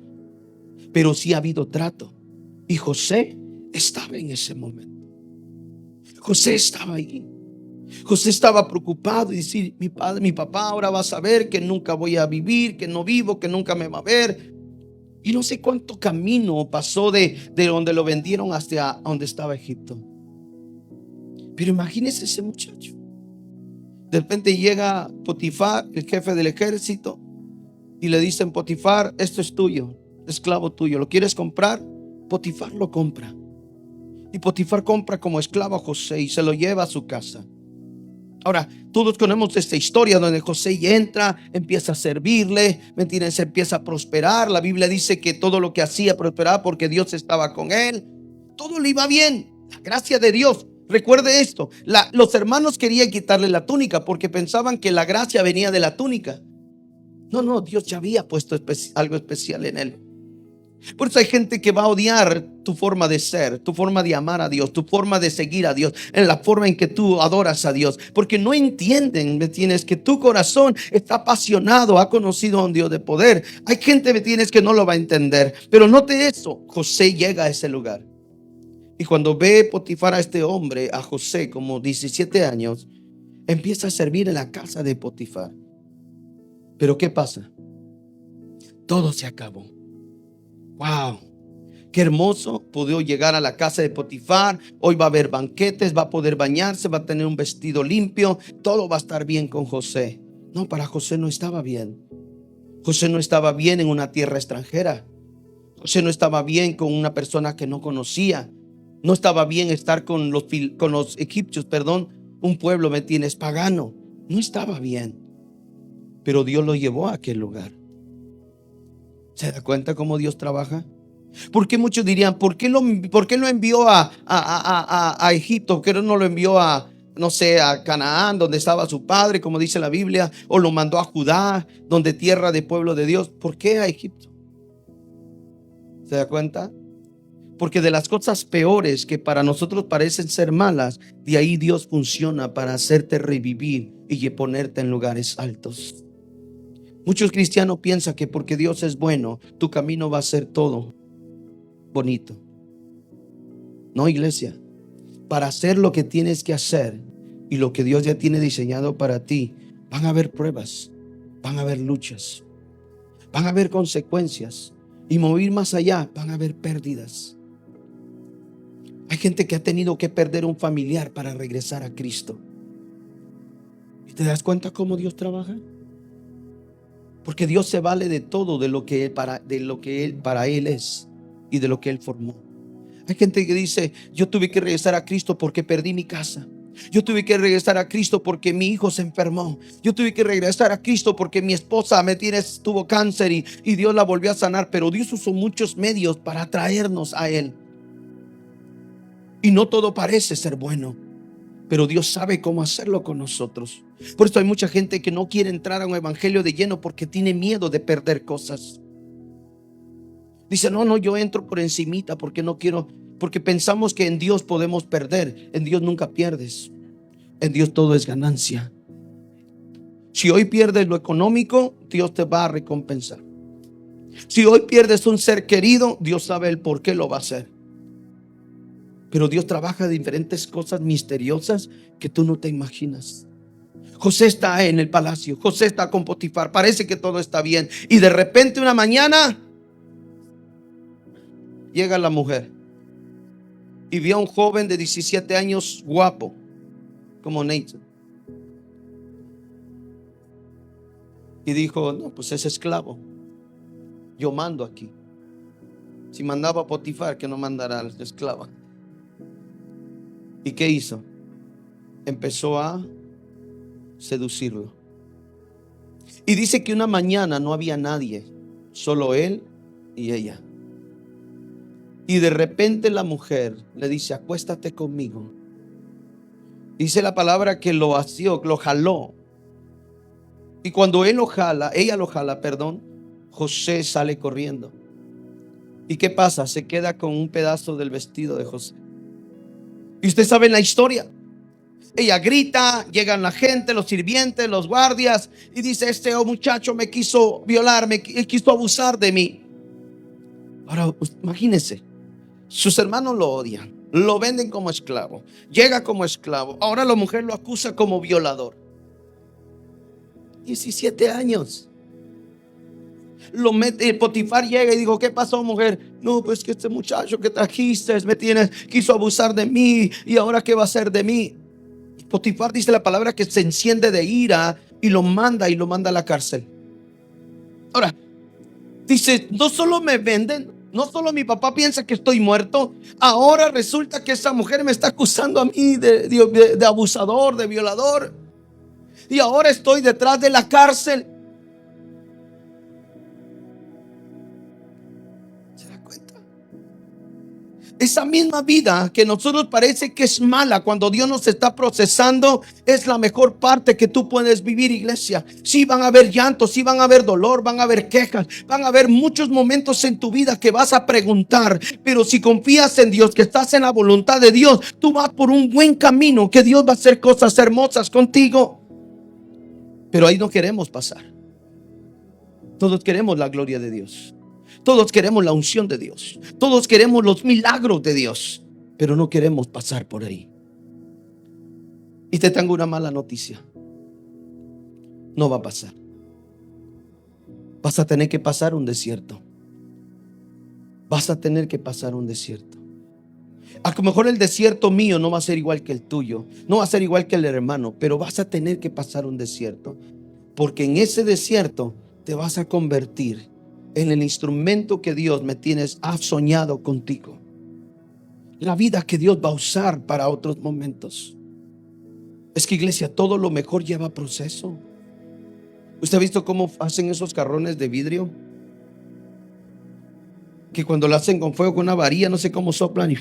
Pero sí ha habido trato. Y José estaba en ese momento. José estaba ahí. José estaba preocupado y decir, mi papá ahora va a saber que nunca voy a vivir, que no vivo, que nunca me va a ver. Y no sé cuánto camino pasó de donde lo vendieron hasta donde estaba Egipto. Pero imagínese ese muchacho. De repente llega Potifar, el jefe del ejército, y le dicen, Potifar, esto es tuyo, esclavo tuyo, ¿lo quieres comprar? Potifar lo compra. Y Potifar compra como esclavo a José y se lo lleva a su casa. Ahora, todos conocemos esta historia donde José entra, empieza a servirle, ¿me entienden? Se empieza a prosperar. La Biblia dice que todo lo que hacía prosperaba porque Dios estaba con él. Todo le iba bien, la gracia de Dios. Recuerde esto, los hermanos querían quitarle la túnica porque pensaban que la gracia venía de la túnica. No, Dios ya había puesto algo especial en él. Por eso hay gente que va a odiar tu forma de ser, tu forma de amar a Dios, tu forma de seguir a Dios, en la forma en que tú adoras a Dios, porque no entienden, ¿me tienes? Que tu corazón está apasionado, ha conocido a un Dios de poder. Hay gente, ¿me tienes? Que no lo va a entender, pero note eso, José llega a ese lugar. Y cuando ve Potifar a este hombre, a José, como 17 años, empieza a servir en la casa de Potifar. Pero ¿qué pasa? Todo se acabó. Wow, qué hermoso, pudo llegar a la casa de Potifar. Hoy va a haber banquetes, va a poder bañarse, va a tener un vestido limpio, todo va a estar bien con José. No, para José no estaba bien. José no estaba bien en una tierra extranjera. José no estaba bien con una persona que no conocía. No estaba bien estar con los egipcios, un pueblo, ¿me entiendes? Pagano. No estaba bien. Pero Dios lo llevó a aquel lugar. ¿Se da cuenta cómo Dios trabaja? Porque muchos dirían, ¿por qué lo envió a Egipto? ¿Por qué no lo envió a, no sé, a Canaán, donde estaba su padre, como dice la Biblia? ¿O lo mandó a Judá, donde tierra de pueblo de Dios? ¿Por qué a Egipto? ¿Se da cuenta? Porque de las cosas peores que para nosotros parecen ser malas, de ahí Dios funciona para hacerte revivir y ponerte en lugares altos. Muchos cristianos piensan que porque Dios es bueno, tu camino va a ser todo bonito. No, iglesia. Para hacer lo que tienes que hacer y lo que Dios ya tiene diseñado para ti, van a haber pruebas, van a haber luchas, van a haber consecuencias, y mover más allá, van a haber pérdidas. Hay gente que ha tenido que perder un familiar para regresar a Cristo. ¿Y te das cuenta cómo Dios trabaja? Porque Dios se vale de todo, de lo que para Él es y de lo que Él formó. Hay gente que dice, yo tuve que regresar a Cristo porque perdí mi casa. Yo tuve que regresar a Cristo porque mi hijo se enfermó. Yo tuve que regresar a Cristo porque mi esposa tuvo cáncer y Dios la volvió a sanar. Pero Dios usó muchos medios para traernos a Él. Y no todo parece ser bueno, pero Dios sabe cómo hacerlo con nosotros. Por eso hay mucha gente que no quiere entrar a un evangelio de lleno porque tiene miedo de perder cosas. Dice, no, yo entro por encimita porque no quiero, porque pensamos que en Dios podemos perder. En Dios nunca pierdes. En Dios todo es ganancia. Si hoy pierdes lo económico, Dios te va a recompensar. Si hoy pierdes un ser querido, Dios sabe el por qué lo va a hacer. Pero Dios trabaja de diferentes cosas misteriosas que tú no te imaginas. José está en el palacio, José está con Potifar, parece que todo está bien, y de repente una mañana llega la mujer y vio a un joven de 17 años guapo como Nathan y dijo, no, pues es esclavo, yo mando aquí. Si mandaba a Potifar, que no mandara al esclavo. ¿Y qué hizo? Empezó a seducirlo. Y dice que una mañana no había nadie, solo él y ella. Y de repente la mujer le dice, acuéstate conmigo. Dice la palabra que lo asió, lo jaló. Y cuando ella lo jala, José sale corriendo. ¿Y qué pasa? Se queda con un pedazo del vestido de José. Y usted sabe la historia. Ella grita, llegan la gente, los sirvientes, los guardias, y dice, este muchacho me quiso violar, me quiso abusar de mí. Ahora, imagínense, sus hermanos lo odian, lo venden como esclavo, llega como esclavo. Ahora la mujer lo acusa como violador. 17 años. Lo mete, Potifar llega y dijo, ¿qué pasó, mujer? No, pues que este muchacho que trajiste quiso abusar de mí, y ahora ¿qué va a hacer de mí? Potifar, dice la palabra, que se enciende de ira y lo manda a la cárcel. Ahora, dice, no solo me venden, no solo mi papá piensa que estoy muerto, ahora resulta que esa mujer me está acusando a mí de abusador, de violador, y ahora estoy detrás de la cárcel. ¿Se da cuenta? Esa misma vida que a nosotros parece que es mala, cuando Dios nos está procesando, es la mejor parte que tú puedes vivir, iglesia. Sí van a haber llantos, sí van a haber dolor, van a haber quejas, van a haber muchos momentos en tu vida que vas a preguntar. Pero si confías en Dios, que estás en la voluntad de Dios, tú vas por un buen camino, que Dios va a hacer cosas hermosas contigo. Pero ahí no queremos pasar. Todos queremos la gloria de Dios. Todos queremos la unción de Dios. Todos queremos los milagros de Dios. Pero no queremos pasar por ahí. Y te tengo una mala noticia. No va a pasar. Vas a tener que pasar un desierto. Vas a tener que pasar un desierto. A lo mejor el desierto mío no va a ser igual que el tuyo. No va a ser igual que el hermano. Pero vas a tener que pasar un desierto. Porque en ese desierto te vas a convertir en el instrumento que Dios ha soñado contigo. La vida que Dios va a usar para otros momentos. Es que, iglesia, todo lo mejor lleva proceso. ¿Usted ha visto cómo hacen esos jarrones de vidrio? Que cuando lo hacen con fuego, con una varilla, no sé cómo soplan.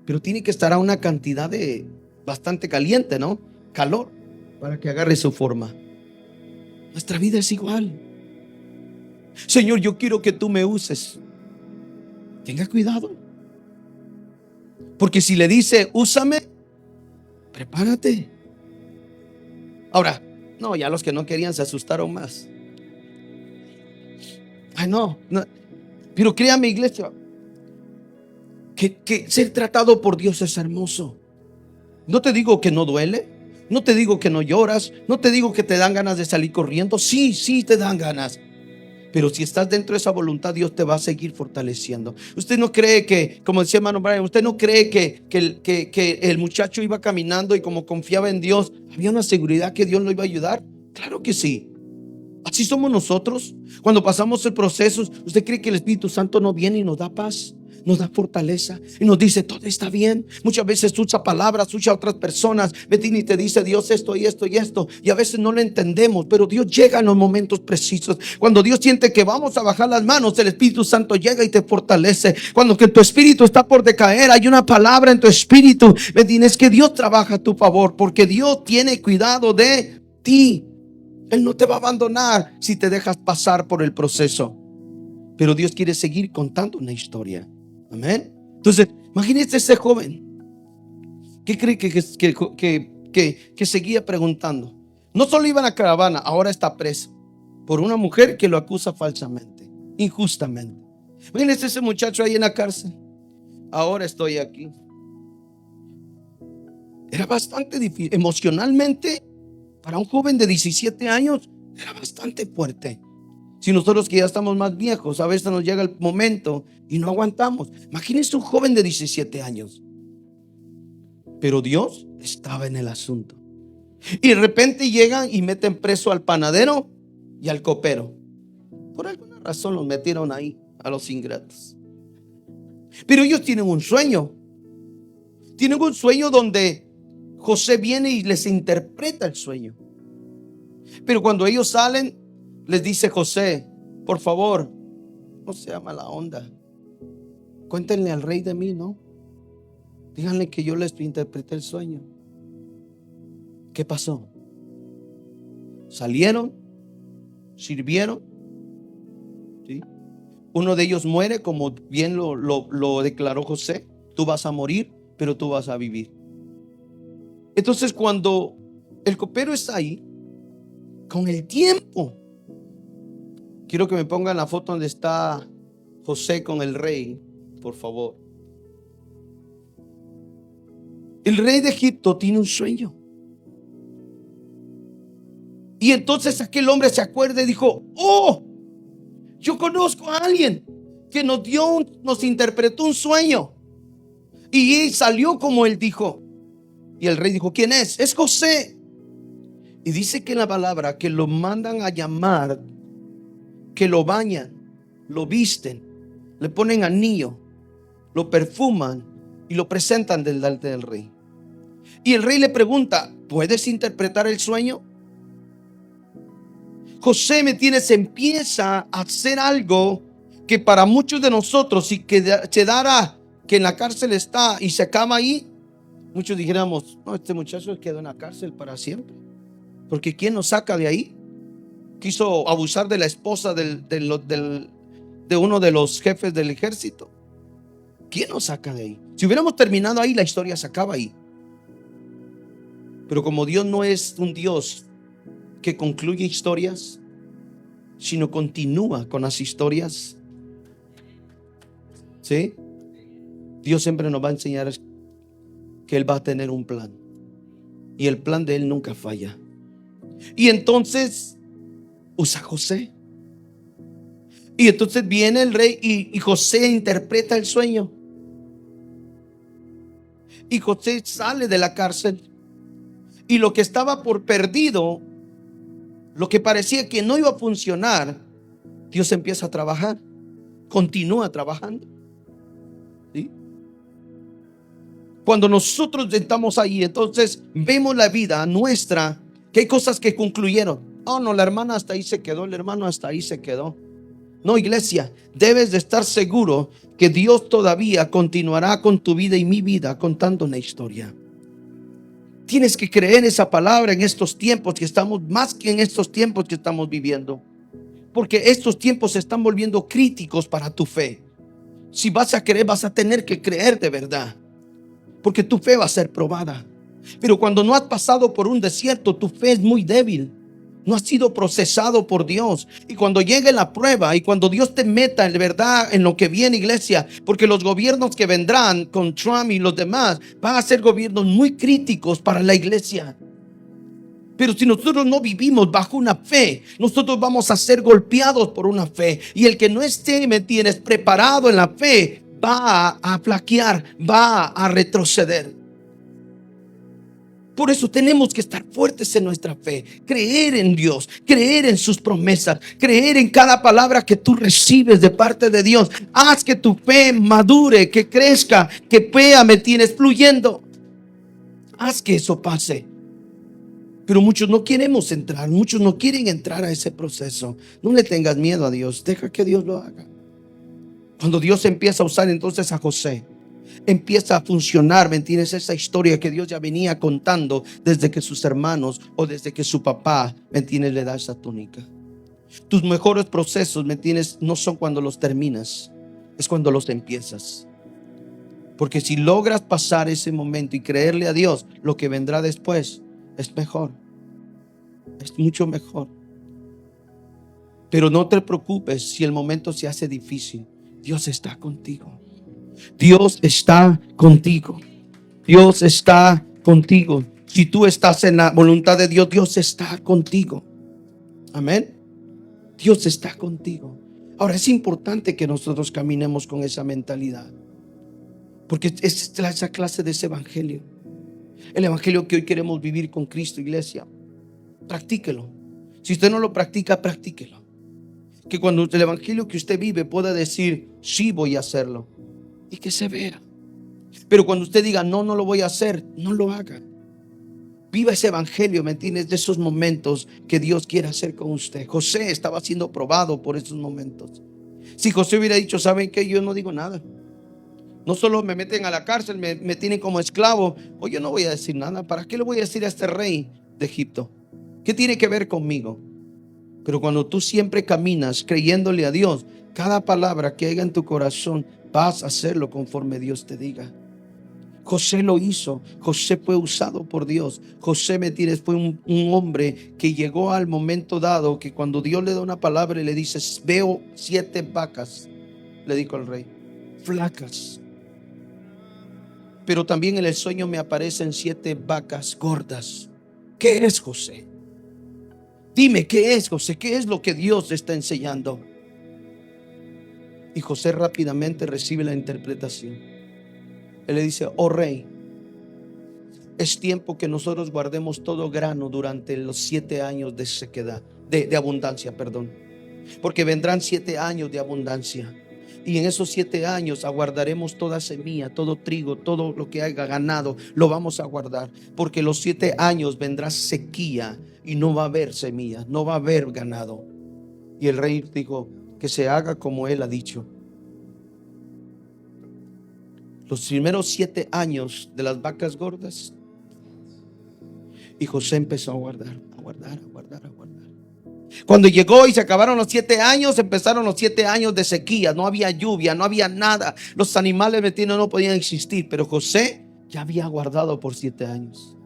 Pero tiene que estar a una cantidad de bastante caliente, ¿no? Calor, para que agarre su forma. Nuestra vida es igual. Señor, yo quiero que tú me uses. Tenga cuidado. Porque si le dice, úsame, prepárate. Ahora, no, ya los que no querían se asustaron más. Ay, no. Pero créame, iglesia, que ser tratado por Dios es hermoso. No te digo que no duele. No te digo que no lloras. No te digo que te dan ganas de salir corriendo. Sí te dan ganas. Pero si estás dentro de esa voluntad, Dios te va a seguir fortaleciendo. Usted no cree que, como decía hermano Brian, usted no cree que el muchacho iba caminando y como confiaba en Dios, había una seguridad que Dios lo iba a ayudar. Claro que sí. Así somos nosotros. Cuando pasamos el proceso, ¿usted cree que el Espíritu Santo no viene y nos da paz? nos da fortaleza y nos dice todo está bien. Muchas veces usa palabras, usa otras personas, y te dice Dios esto y esto y esto, y a veces no lo entendemos, pero Dios llega en los momentos precisos. Cuando Dios siente que vamos a bajar las manos, el Espíritu Santo llega y te fortalece. Cuando que tu espíritu está por decaer, hay una palabra en tu espíritu, es que Dios trabaja a tu favor, porque Dios tiene cuidado de ti. Él no te va a abandonar si te dejas pasar por el proceso, pero Dios quiere seguir contando una historia. Amén. Entonces, imagínese ese joven. ¿Qué cree que seguía preguntando? No solo iba a la caravana, ahora está preso por una mujer que lo acusa falsamente, injustamente. Imagínese ese muchacho ahí en la cárcel. Ahora estoy aquí. Era bastante difícil. Emocionalmente, para un joven de 17 años, era bastante fuerte. Si nosotros que ya estamos más viejos, a veces nos llega el momento y no aguantamos. Imagínense un joven de 17 años. Pero Dios estaba en el asunto. Y de repente llegan y meten preso al panadero y al copero. Por alguna razón los metieron ahí, a los ingratos. Pero ellos tienen un sueño. Tienen un sueño donde José viene y les interpreta el sueño. Pero cuando ellos salen, les dice José: por favor, no sea mala onda, cuéntenle al rey de mí, ¿no? Díganle que yo les interpreté el sueño. ¿Qué pasó? Salieron, sirvieron, ¿sí? Uno de ellos muere, como bien lo declaró José. Tú vas a morir, pero tú vas a vivir. Entonces, cuando el copero está ahí, con el tiempo, quiero que me pongan la foto donde está José con el rey, por favor. El rey de Egipto tiene un sueño. Y entonces aquel hombre se acuerda y dijo: oh, yo conozco a alguien que nos interpretó un sueño. Y salió como él dijo. Y el rey dijo: ¿quién es? Es José. Y dice que en la palabra que lo mandan a llamar, que lo bañan, lo visten, le ponen anillo, lo perfuman y lo presentan delante del rey. Y el rey le pregunta: ¿puedes interpretar el sueño? José, se empieza a hacer algo que para muchos de nosotros, si quedara que en la cárcel está y se acaba ahí, muchos dijéramos: no, este muchacho quedó en la cárcel para siempre, porque ¿quién nos saca de ahí? Quiso abusar de la esposa de uno de los jefes del ejército. ¿Quién nos saca de ahí? Si hubiéramos terminado ahí, la historia se acaba ahí. Pero como Dios no es un Dios que concluye historias, sino continúa con las historias, ¿sí? Dios siempre nos va a enseñar que Él va a tener un plan, y el plan de Él nunca falla. Y entonces usa a José. Y entonces viene el rey y José interpreta el sueño. Y José sale de la cárcel. Y lo que estaba por perdido, lo que parecía que no iba a funcionar, Dios empieza a trabajar. Continúa trabajando, ¿sí? Cuando nosotros estamos ahí, entonces vemos la vida nuestra, que hay cosas que concluyeron. Oh, no, la hermana hasta ahí se quedó, el hermano hasta ahí se quedó. No, iglesia, debes de estar seguro que Dios todavía continuará con tu vida y mi vida contando una historia. Tienes que creer esa palabra en estos tiempos que estamos, más que en estos tiempos que estamos viviendo, porque estos tiempos se están volviendo críticos para tu fe. Si vas a creer, vas a tener que creer de verdad, porque tu fe va a ser probada. Pero cuando no has pasado por un desierto, tu fe es muy débil. No has sido procesado por Dios. Y cuando llegue la prueba y cuando Dios te meta en verdad en lo que viene, iglesia, porque los gobiernos que vendrán con Trump y los demás van a ser gobiernos muy críticos para la iglesia. Pero si nosotros no vivimos bajo una fe, nosotros vamos a ser golpeados por una fe. Y el que no esté, ¿me entiendes?, preparado en la fe, va a flaquear, va a retroceder. Por eso tenemos que estar fuertes en nuestra fe, creer en Dios, creer en sus promesas, creer en cada palabra que tú recibes de parte de Dios. Haz que tu fe madure, que crezca, que me tienes fluyendo. Haz que eso pase. Pero muchos no queremos entrar, muchos no quieren entrar a ese proceso. No le tengas miedo a Dios, deja que Dios lo haga. Cuando Dios empieza a usar entonces a José, empieza a funcionar, ¿me entiendes? Esa historia que Dios ya venía contando desde que sus hermanos o desde que su papá, ¿me entiendes?, le da esa túnica. Tus mejores procesos, ¿me entiendes?, no son cuando los terminas, es cuando los empiezas. Porque si logras pasar ese momento y creerle a Dios, lo que vendrá después es mejor, es mucho mejor. Pero no te preocupes si el momento se hace difícil. Dios está contigo. Dios está contigo. Dios está contigo. Si tú estás en la voluntad de Dios, Dios está contigo. Amén. Dios está contigo. Ahora es importante que nosotros caminemos con esa mentalidad, porque es esa clase de ese evangelio. El evangelio que hoy queremos vivir con Cristo, iglesia. Practíquelo. Si usted no lo practica, practíquelo. Que cuando el evangelio que usted vive pueda decir, sí voy a hacerlo, y que se vea. Pero cuando usted diga, no, no lo voy a hacer, no lo haga. Viva ese evangelio, ¿me entiendes? De esos momentos que Dios quiere hacer con usted. José estaba siendo probado por esos momentos. Si José hubiera dicho, ¿saben qué? Yo no digo nada. No solo me meten a la cárcel, me tienen como esclavo. Oye, yo no voy a decir nada. ¿Para qué le voy a decir a este rey de Egipto? ¿Qué tiene que ver conmigo? Pero cuando tú siempre caminas creyéndole a Dios, cada palabra que haya en tu corazón, vas a hacerlo conforme Dios te diga. José lo hizo. José fue usado por Dios. José, ¿me entiendes?, fue un hombre que llegó al momento dado que cuando Dios le da una palabra y le dice, veo 7 vacas, le dijo al rey, flacas. Pero también en el sueño me aparecen 7 vacas gordas. ¿Qué es, José? Dime, ¿qué es, José? ¿Qué es lo que Dios está enseñando? Y José rápidamente recibe la interpretación. Él le dice, oh rey, es tiempo que nosotros guardemos todo grano durante los 7 años de sequedad, de abundancia, perdón. Porque vendrán 7 años de abundancia. Y en esos 7 años aguardaremos toda semilla, todo trigo, todo lo que haya ganado, lo vamos a guardar. Porque los 7 años vendrá sequía y no va a haber semilla, no va a haber ganado. Y el rey dijo, que se haga como él ha dicho. Los primeros 7 años de las vacas gordas. Y José empezó a guardar. Cuando llegó y se acabaron los 7 años, empezaron los 7 años de sequía. No había lluvia, no había nada. Los animales metidos no podían existir. Pero José ya había guardado por 7 años.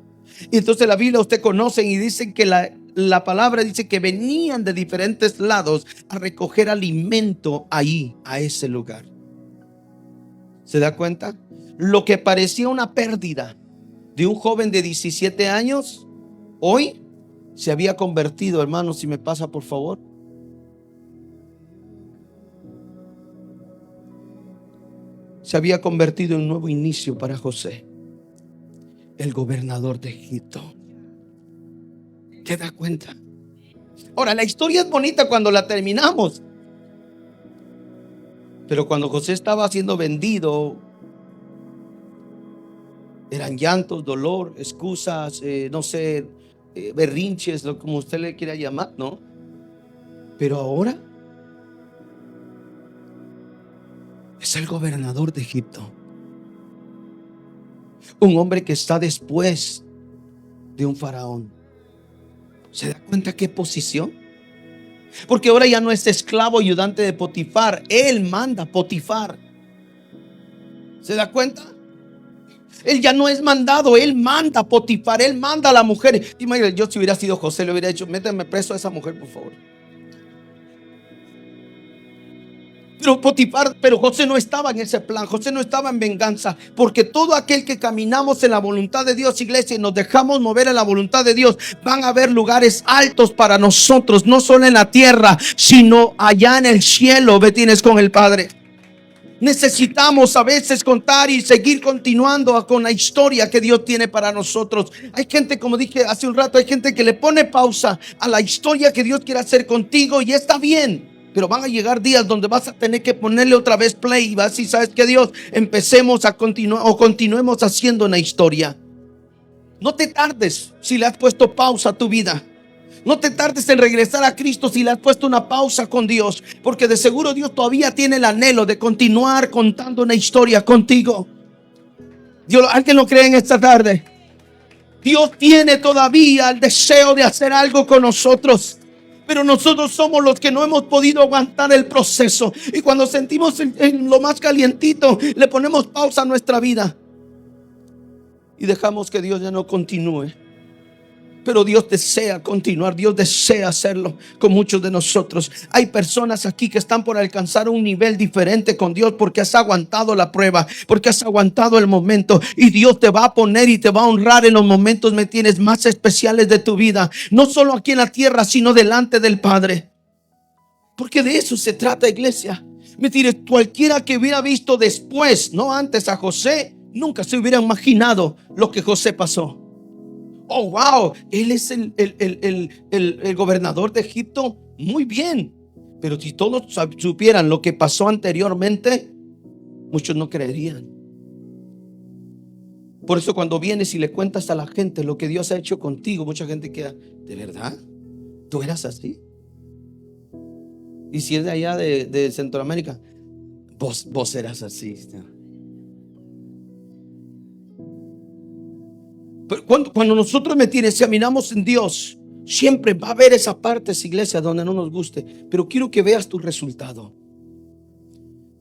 Y entonces la Biblia usted conoce y dicen que la palabra dice que venían de diferentes lados a recoger alimento ahí, a ese lugar. ¿Se da cuenta? Lo que parecía una pérdida de un joven de 17 años, hoy se había convertido, hermano, si me pasa por favor, se había convertido en un nuevo inicio para José, el gobernador de Egipto. ¿Te das cuenta? Ahora, la historia es bonita cuando la terminamos, pero cuando José estaba siendo vendido, eran llantos, dolor, excusas, no sé, berrinches, como usted le quiera llamar, ¿no? Pero ahora es el gobernador de Egipto, un hombre que está después de un faraón. ¿Se da cuenta qué posición? Porque ahora ya no es esclavo ayudante de Potifar, él manda Potifar. ¿Se da cuenta? Él ya no es mandado, él manda Potifar, él manda a la mujer. Imagínate, yo si hubiera sido José le hubiera dicho, méteme preso a esa mujer, por favor. Pero Potifar, pero José no estaba en ese plan. José no estaba en venganza, porque todo aquel que caminamos en la voluntad de Dios, iglesia, y nos dejamos mover en la voluntad de Dios, van a haber lugares altos para nosotros, no solo en la tierra, sino allá en el cielo. Ve, tienes con el Padre. Necesitamos a veces contar y seguir continuando con la historia que Dios tiene para nosotros. Hay gente, como dije hace un rato, hay gente que le pone pausa a la historia que Dios quiere hacer contigo y está bien. Pero van a llegar días donde vas a tener que ponerle otra vez play y vas a decir, ¿sabes qué, Dios? Empecemos a continuar o continuemos haciendo una historia. No te tardes si le has puesto pausa a tu vida. No te tardes en regresar a Cristo si le has puesto una pausa con Dios, porque de seguro Dios todavía tiene el anhelo de continuar contando una historia contigo. Dios, ¿alguien lo cree en esta tarde? Dios tiene todavía el deseo de hacer algo con nosotros, pero nosotros somos los que no hemos podido aguantar el proceso. Y cuando sentimos en lo más calientito, le ponemos pausa a nuestra vida y dejamos que Dios ya no continúe. Pero Dios desea continuar, Dios desea hacerlo con muchos de nosotros. Hay personas aquí que están por alcanzar un nivel diferente con Dios porque has aguantado la prueba, porque has aguantado el momento, y Dios te va a poner y te va a honrar en los momentos, me tienes, más especiales de tu vida, no solo aquí en la tierra, sino delante del Padre. Porque de eso se trata, iglesia. Me tienes, cualquiera que hubiera visto después, no antes, a José, nunca se hubiera imaginado lo que José pasó. Oh, wow, él es el gobernador de Egipto. Muy bien. Pero si todos supieran lo que pasó anteriormente, muchos no creerían. Por eso cuando vienes y le cuentas a la gente lo que Dios ha hecho contigo, mucha gente queda, ¿de verdad? ¿Tú eras así? Y si es de allá de Centroamérica, vos eras así. Pero cuando nosotros examinamos en Dios, siempre va a haber esa parte, iglesia, donde no nos guste. Pero quiero que veas tu resultado.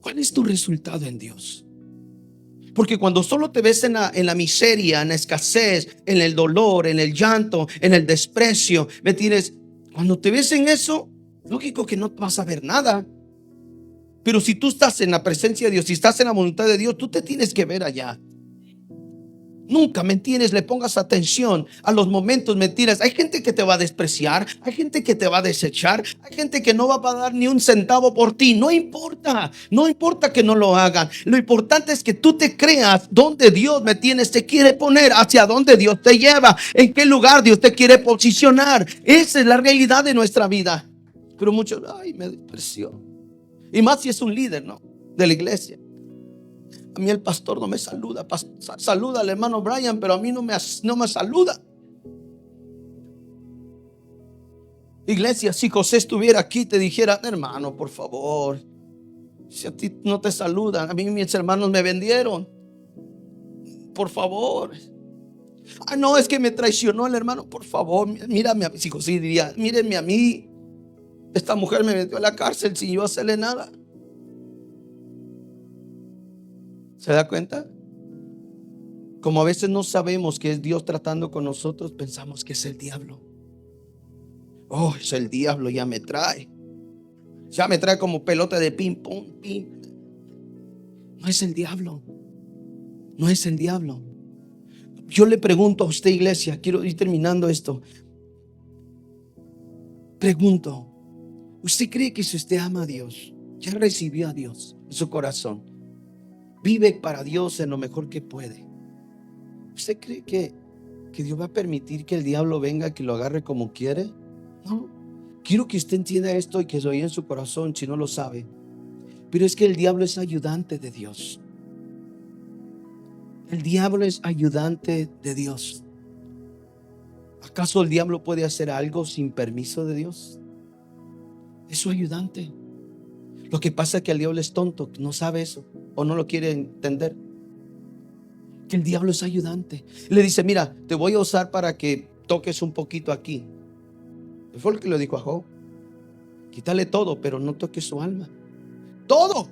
¿Cuál es tu resultado en Dios? Porque cuando solo te ves en la miseria, en la escasez, en el dolor, en el llanto, en el desprecio, ¿me entiendes? Cuando te ves en eso, lógico que no vas a ver nada. Pero si tú estás en la presencia de Dios, si estás en la voluntad de Dios, tú te tienes que ver allá. Nunca, ¿me entiendes? Le pongas atención a los momentos, ¿me entiendes? Hay gente que te va a despreciar, hay gente que te va a desechar, hay gente que no va a dar ni un centavo por ti. No importa, no importa que no lo hagan. Lo importante es que tú te creas donde Dios, ¿me entiendes?, te quiere poner, hacia donde Dios te lleva, en qué lugar Dios te quiere posicionar. Esa es la realidad de nuestra vida. Pero muchos, ay, me despreció. Y más si es un líder, ¿no?, de la iglesia. A mí el pastor no me saluda. Saluda al hermano Brian, pero a mí no me saluda. Iglesia, si José estuviera aquí, te dijera, hermano, por favor, si a ti no te saludan, a mí mis hermanos me vendieron, por favor. Ah, no, es que me traicionó el hermano, por favor, mírame. Si José diría, mírenme a mí, esta mujer me metió a la cárcel sin yo hacerle nada. ¿Se da cuenta? Como a veces no sabemos que es Dios tratando con nosotros, pensamos que es el diablo. Oh, es el diablo, ya me trae como pelota de ping pong. No es el diablo. No es el diablo. Yo le pregunto a usted, iglesia, quiero ir terminando esto. Pregunto, ¿usted cree que si usted ama a Dios, ya recibió a Dios en su corazón, vive para Dios en lo mejor que puede, usted cree que Dios va a permitir que el diablo venga, que lo agarre como quiere? No. Quiero que usted entienda esto y que lo oiga en su corazón si no lo sabe. Pero es que el diablo es ayudante de Dios. El diablo es ayudante de Dios. ¿Acaso el diablo puede hacer algo sin permiso de Dios? Es su ayudante. Lo que pasa es que el diablo es tonto, no sabe eso o no lo quiere entender. Que el diablo es ayudante. Le dice, mira, te voy a usar para que toques un poquito aquí. Fue lo que le dijo a Job. Quítale todo, pero no toques su alma. Todo.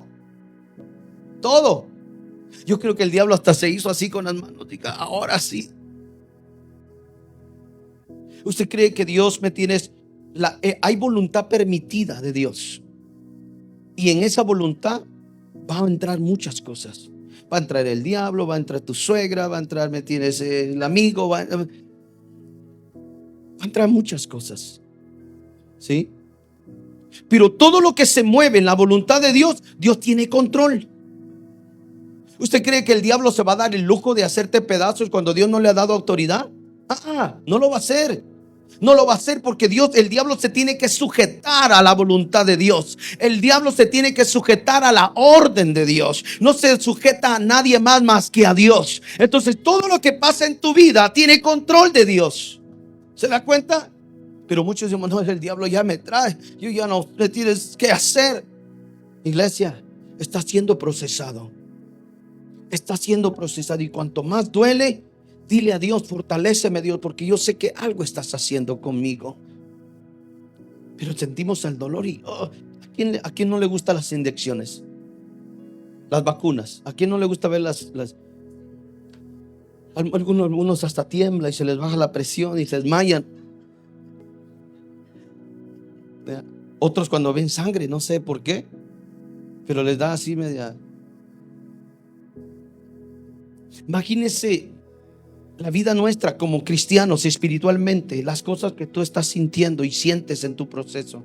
Yo creo que el diablo hasta se hizo así con las manos. Diga, ahora sí. ¿Usted cree que Dios me tienes? Hay voluntad permitida de Dios. Y en esa voluntad va a entrar muchas cosas. Va a entrar el diablo, va a entrar tu suegra, va a entrar, me tienes, el amigo, va a entrar muchas cosas. ¿Sí? Pero todo lo que se mueve en la voluntad de Dios, Dios tiene control. ¿Usted cree que el diablo se va a dar el lujo de hacerte pedazos cuando Dios no le ha dado autoridad? No lo va a hacer. No lo va a hacer porque el diablo se tiene que sujetar a la voluntad de Dios. El diablo se tiene que sujetar a la orden de Dios. No se sujeta a nadie más que a Dios. Entonces todo lo que pasa en tu vida tiene control de Dios. ¿Se da cuenta? Pero muchos decimos, no, el diablo ya me trae, yo ya no le tienes que hacer. Iglesia, está siendo procesado. Está siendo procesado, y cuanto más duele, dile a Dios, fortaléceme Dios, porque yo sé que algo estás haciendo conmigo. Pero sentimos el dolor y ¿a quién no le gustan las inyecciones? Las vacunas. ¿A quién no le gusta ver algunos hasta tiembla y se les baja la presión y se desmayan? Otros cuando ven sangre, no sé por qué, pero les da así media. Imagínense la vida nuestra como cristianos espiritualmente, las cosas que tú estás sintiendo y sientes en tu proceso.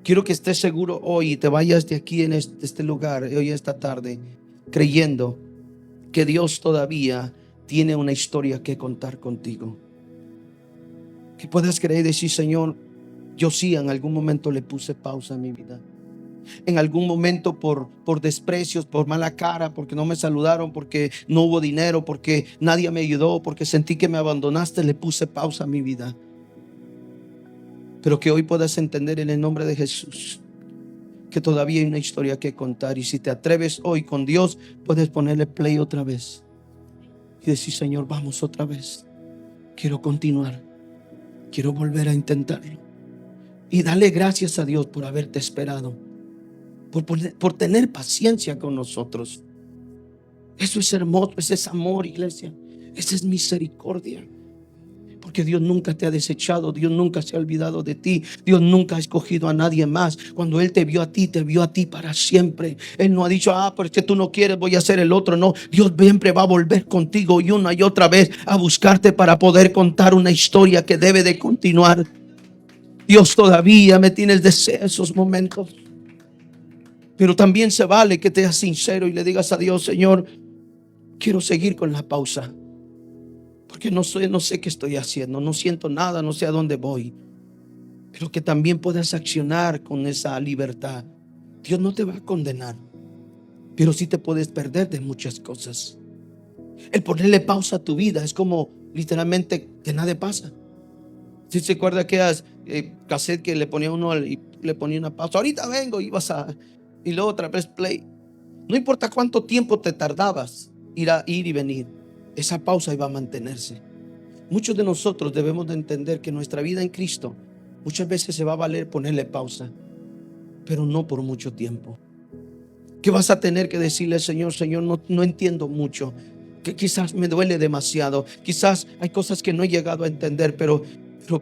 Quiero que estés seguro hoy y te vayas de aquí en este lugar, hoy esta tarde, creyendo que Dios todavía tiene una historia que contar contigo. Que puedas creer y decir, Señor, yo sí en algún momento le puse pausa a mi vida. En algún momento por desprecios, por mala cara, porque no me saludaron, porque no hubo dinero, porque nadie me ayudó, porque sentí que me abandonaste, le puse pausa a mi vida. Pero que hoy puedas entender en el nombre de Jesús que todavía hay una historia que contar. Y si te atreves hoy con Dios, puedes ponerle play otra vez y decir, Señor, vamos otra vez. Quiero continuar. Quiero volver a intentarlo. Y dale gracias a Dios por haberte esperado, por tener paciencia con nosotros. Eso es hermoso, ese es amor, iglesia. Esa es misericordia. Porque Dios nunca te ha desechado, Dios nunca se ha olvidado de ti, Dios nunca ha escogido a nadie más. Cuando Él te vio a ti para siempre. Él no ha dicho, pero es que tú no quieres, voy a hacer el otro. No, Dios siempre va a volver contigo y una y otra vez a buscarte para poder contar una historia que debe de continuar. Dios todavía me tiene deseo esos momentos. Pero también se vale que te seas sincero y le digas a Dios, Señor, quiero seguir con la pausa. Porque no sé qué estoy haciendo, no siento nada, no sé a dónde voy. Pero que también puedas accionar con esa libertad. Dios no te va a condenar, pero sí te puedes perder de muchas cosas. El ponerle pausa a tu vida es como literalmente que nada pasa. Si se acuerda aquellas cassette que le ponía uno y le ponía una pausa, ahorita vengo, y luego otra vez play. No importa cuánto tiempo te tardabas ir y venir, esa pausa iba a mantenerse. Muchos de nosotros debemos de entender que nuestra vida en Cristo muchas veces se va a valer ponerle pausa, pero no por mucho tiempo. Que vas a tener que decirle, Señor, no entiendo mucho, que quizás me duele demasiado, quizás hay cosas que no he llegado a entender, pero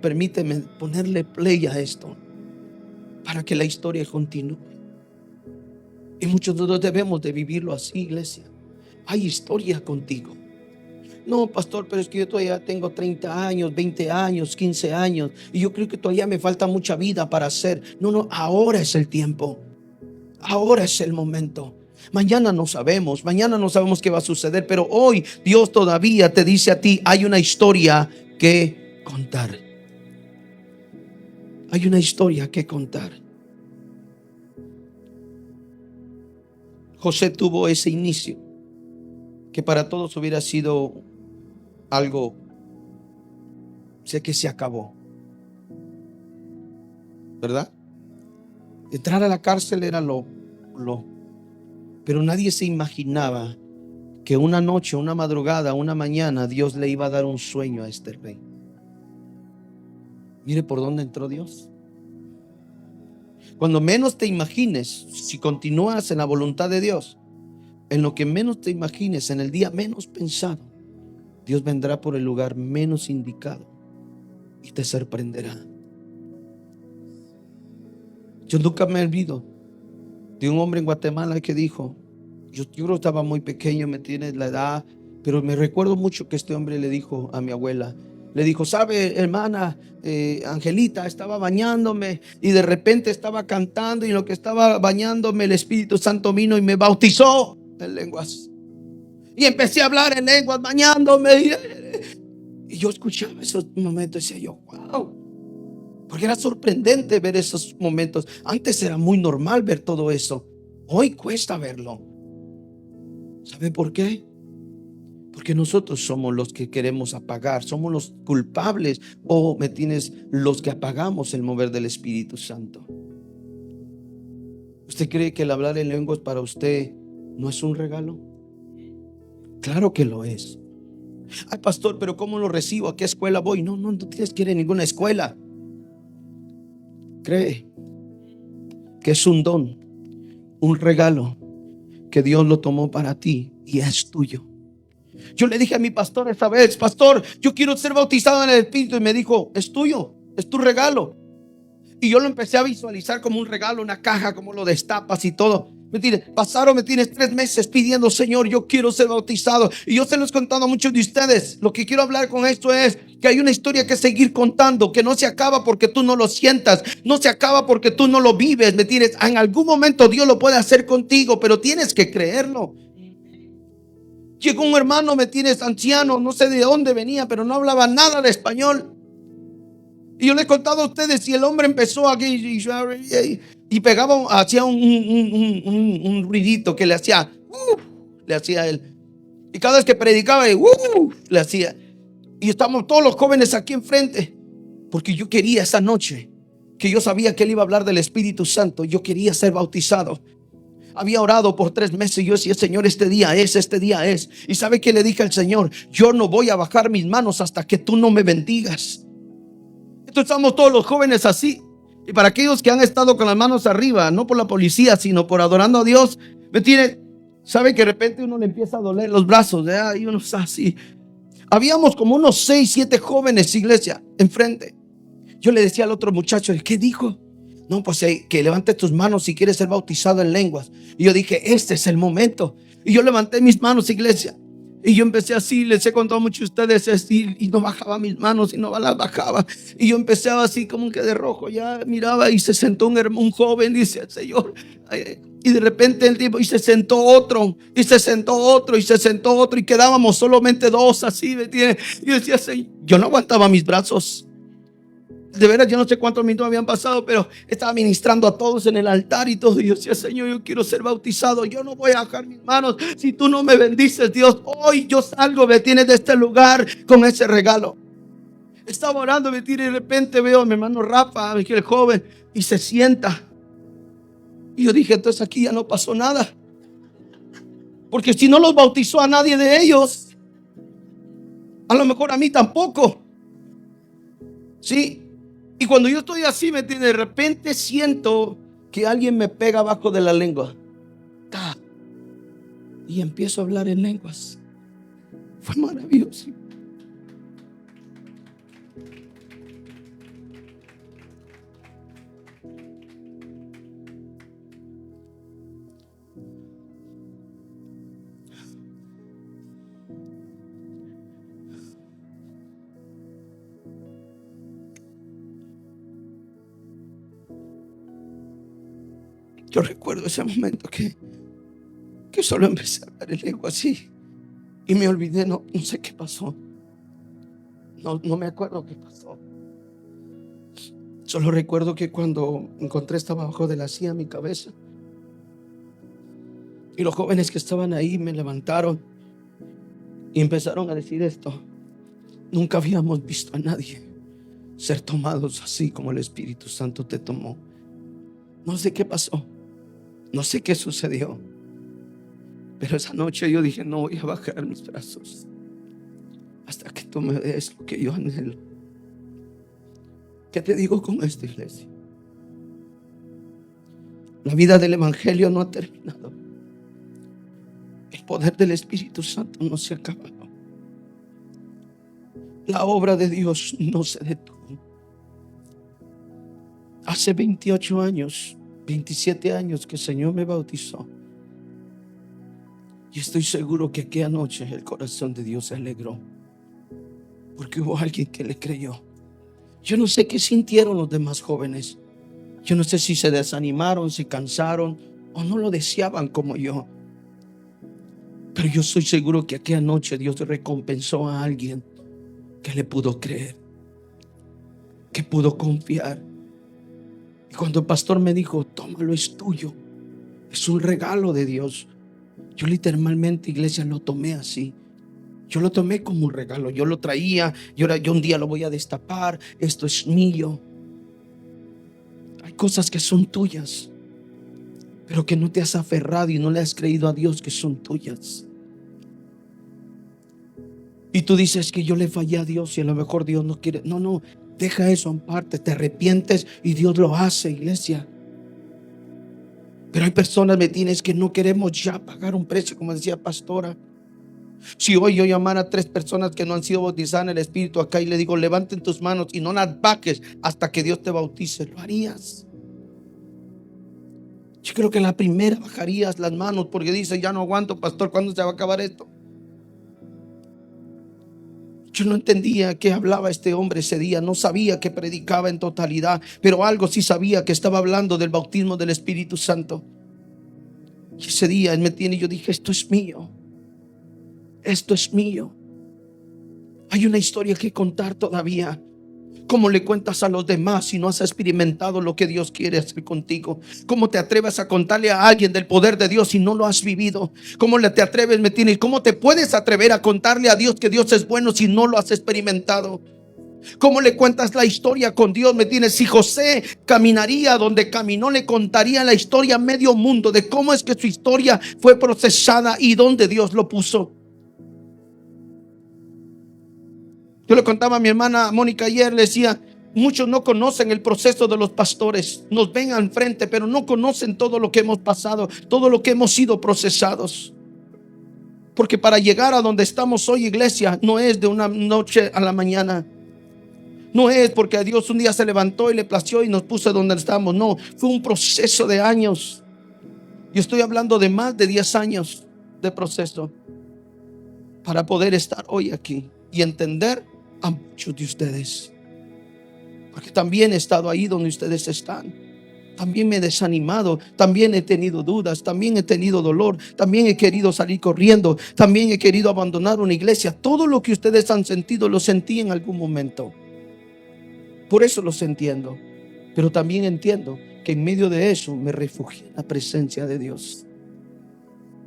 permíteme ponerle play a esto para que la historia continúe. Y muchos de nosotros debemos de vivirlo así, iglesia. Hay historia contigo. No, pastor, pero es que yo todavía tengo 30 años, 20 años, 15 años y yo creo que todavía me falta mucha vida para hacer. No, ahora es el tiempo. Ahora es el momento. Mañana no sabemos qué va a suceder, pero hoy Dios todavía te dice a ti, hay una historia que contar. Hay una historia que contar. José tuvo ese inicio que para todos hubiera sido algo, sé que se acabó, ¿verdad? Entrar a la cárcel era pero nadie se imaginaba que una noche, una madrugada, una mañana Dios le iba a dar un sueño a este rey. Mire por dónde entró Dios. Cuando menos te imagines, si continúas en la voluntad de Dios, en lo que menos te imagines, en el día menos pensado, Dios vendrá por el lugar menos indicado y te sorprenderá. Yo nunca me olvido de un hombre en Guatemala que dijo, yo creo que estaba muy pequeño, me tiene la edad, pero me recuerdo mucho que este hombre le dijo a mi abuela, le dijo, ¿sabe, hermana Angelita? Estaba bañándome y de repente estaba cantando y en lo que estaba bañándome el Espíritu Santo vino y me bautizó en lenguas. Y empecé a hablar en lenguas bañándome. Y yo escuchaba esos momentos y decía yo, wow. Porque era sorprendente ver esos momentos. Antes era muy normal ver todo eso. Hoy cuesta verlo. ¿Sabe por qué? Porque nosotros somos los que queremos apagar, somos los culpables, o me tienes, los que apagamos el mover del Espíritu Santo. ¿Usted cree que el hablar en lenguas para usted no es un regalo? Claro que lo es. Ay, pastor, pero ¿cómo lo recibo? ¿A qué escuela voy? No tienes que ir a ninguna escuela. Cree que es un don, un regalo que Dios lo tomó para ti y es tuyo. Yo le dije a mi pastor esta vez, pastor, yo quiero ser bautizado en el Espíritu. Y me dijo, es tuyo, es tu regalo. Y yo lo empecé a visualizar como un regalo, una caja, como lo destapas y todo. Me tienes 3 meses pidiendo, Señor, yo quiero ser bautizado. Y yo se los he contado a muchos de ustedes. Lo que quiero hablar con esto es que hay una historia que seguir contando, que no se acaba porque tú no lo sientas, no se acaba porque tú no lo vives. ¿Me entiendes? En algún momento Dios lo puede hacer contigo, pero tienes que creerlo. Llegó un hermano, ¿me tienes? Anciano, no sé de dónde venía, pero no hablaba nada de español. Y yo le he contado a ustedes, y el hombre empezó aquí y pegaba, hacía un ruidito que le hacía él. Y cada vez que predicaba, le hacía. Y estamos todos los jóvenes aquí enfrente, porque yo quería esa noche, que yo sabía que él iba a hablar del Espíritu Santo. Yo quería ser bautizado. Había orado por 3 meses y yo decía, Señor, este día es. Y ¿sabe qué le dije al Señor? Yo no voy a bajar mis manos hasta que tú no me bendigas. Entonces estamos todos los jóvenes así. Y para aquellos que han estado con las manos arriba, no por la policía, sino por adorando a Dios, ¿me entiende? ¿Sabe que de repente uno le empieza a doler los brazos? Y uno está así. Habíamos como unos 6, 7 jóvenes, iglesia, enfrente. Yo le decía al otro muchacho, ¿qué dijo? No, pues que levante tus manos si quieres ser bautizado en lenguas. Y yo dije, este es el momento. Y yo levanté mis manos, iglesia. Y yo empecé así, les he contado mucho a ustedes así, y no bajaba mis manos y no las bajaba. Y yo empecé así como que de rojo, ya miraba y se sentó un joven, dice, Señor. Y de repente el tipo, y se sentó otro, y se sentó otro, y se sentó otro, y quedábamos solamente 2 así, ¿me entiendes? Y yo decía, Señor, yo no aguantaba mis brazos. De veras, yo no sé cuántos minutos habían pasado, pero estaba ministrando a todos en el altar y todo. Y yo decía, Señor, yo quiero ser bautizado. Yo no voy a bajar mis manos si tú no me bendices, Dios. Hoy yo salgo, me tienes de este lugar con ese regalo. Estaba orando, me tiene, y de repente veo a mi hermano Rafa, el joven, y se sienta. Y yo dije, entonces aquí ya no pasó nada. Porque si no los bautizó a nadie de ellos, a lo mejor a mí tampoco. Sí. Y cuando yo estoy así, ¿me entiendes? De repente siento que alguien me pega abajo de la lengua. Y empiezo a hablar en lenguas. Fue maravilloso. Yo recuerdo ese momento que solo empecé a hablar en lengua así y me olvidé, no sé qué pasó. No me acuerdo qué pasó. Solo recuerdo que cuando encontré estaba abajo de la silla mi cabeza. Y los jóvenes que estaban ahí me levantaron y empezaron a decir esto. Nunca habíamos visto a nadie ser tomados así como el Espíritu Santo te tomó. No sé qué pasó. No sé qué sucedió. Pero esa noche yo dije, no voy a bajar mis brazos hasta que tú me des lo que yo anhelo. ¿Qué te digo con esto, iglesia? La vida del Evangelio no ha terminado. El poder del Espíritu Santo no se ha acabado. La obra de Dios no se detuvo. Hace 28 años, 27 años que el Señor me bautizó. Y estoy seguro que aquella noche el corazón de Dios se alegró, porque hubo alguien que le creyó. Yo no sé qué sintieron los demás jóvenes. Yo no sé si se desanimaron, si cansaron o no lo deseaban como yo. Pero yo estoy seguro que aquella noche Dios recompensó a alguien que le pudo creer, que pudo confiar. Y cuando el pastor me dijo, tómalo, es tuyo, es un regalo de Dios, yo literalmente, iglesia, lo tomé así. Yo lo tomé como un regalo. Yo lo traía. Yo un día lo voy a destapar. Esto es mío. Hay cosas que son tuyas, pero que no te has aferrado y no le has creído a Dios que son tuyas. Y tú dices que yo le fallé a Dios y a lo mejor Dios no quiere. No, deja eso aparte. Te arrepientes y Dios lo hace, iglesia. Pero hay personas, ¿me entiendes?, que no queremos ya pagar un precio, como decía pastora. Si hoy yo llamara a 3 personas que no han sido bautizadas en el Espíritu acá y le digo, levanten tus manos y no las bajes hasta que Dios te bautice, ¿lo harías? Yo creo que la primera bajarías las manos porque dice, ya no aguanto, pastor, ¿cuándo se va a acabar esto? Yo no entendía qué hablaba este hombre ese día, no sabía que predicaba en totalidad, pero algo sí sabía, que estaba hablando del bautismo del Espíritu Santo. Y ese día él me tiene y yo dije, esto es mío. Esto es mío. Hay una historia que contar todavía. ¿Cómo le cuentas a los demás si no has experimentado lo que Dios quiere hacer contigo? ¿Cómo te atreves a contarle a alguien del poder de Dios si no lo has vivido? ¿Cómo te atreves, me tienes? ¿Cómo te puedes atrever a contarle a Dios que Dios es bueno si no lo has experimentado? ¿Cómo le cuentas la historia con Dios? ¿Me tienes? Si José caminaría donde caminó, le contaría la historia a medio mundo de cómo es que su historia fue procesada y dónde Dios lo puso. Yo le contaba a mi hermana Mónica ayer, le decía, muchos no conocen el proceso de los pastores, nos ven al frente, pero no conocen todo lo que hemos pasado, todo lo que hemos sido procesados. Porque para llegar a donde estamos hoy, iglesia, no es de una noche a la mañana. No es porque a Dios un día se levantó y le plació y nos puso donde estamos. No, fue un proceso de años. Yo estoy hablando de más de 10 años de proceso para poder estar hoy aquí y entender a muchos de ustedes, porque también he estado ahí donde ustedes están. También me he desanimado, también he tenido dudas, también he tenido dolor, también he querido salir corriendo, también he querido abandonar una iglesia. Todo lo que ustedes han sentido lo sentí en algún momento. Por eso los entiendo, pero también entiendo que en medio de eso me refugié en la presencia de Dios,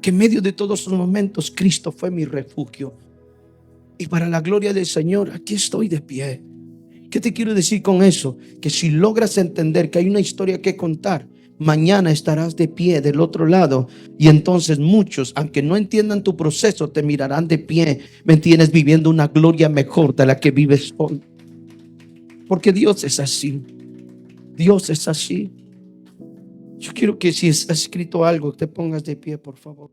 que en medio de todos esos momentos Cristo fue mi refugio. Y para la gloria del Señor, aquí estoy de pie. ¿Qué te quiero decir con eso? Que si logras entender que hay una historia que contar, mañana estarás de pie del otro lado. Y entonces muchos, aunque no entiendan tu proceso, te mirarán de pie. ¿Me entiendes? Viviendo una gloria mejor de la que vives hoy. Porque Dios es así. Dios es así. Yo quiero que si está escrito algo, te pongas de pie, por favor.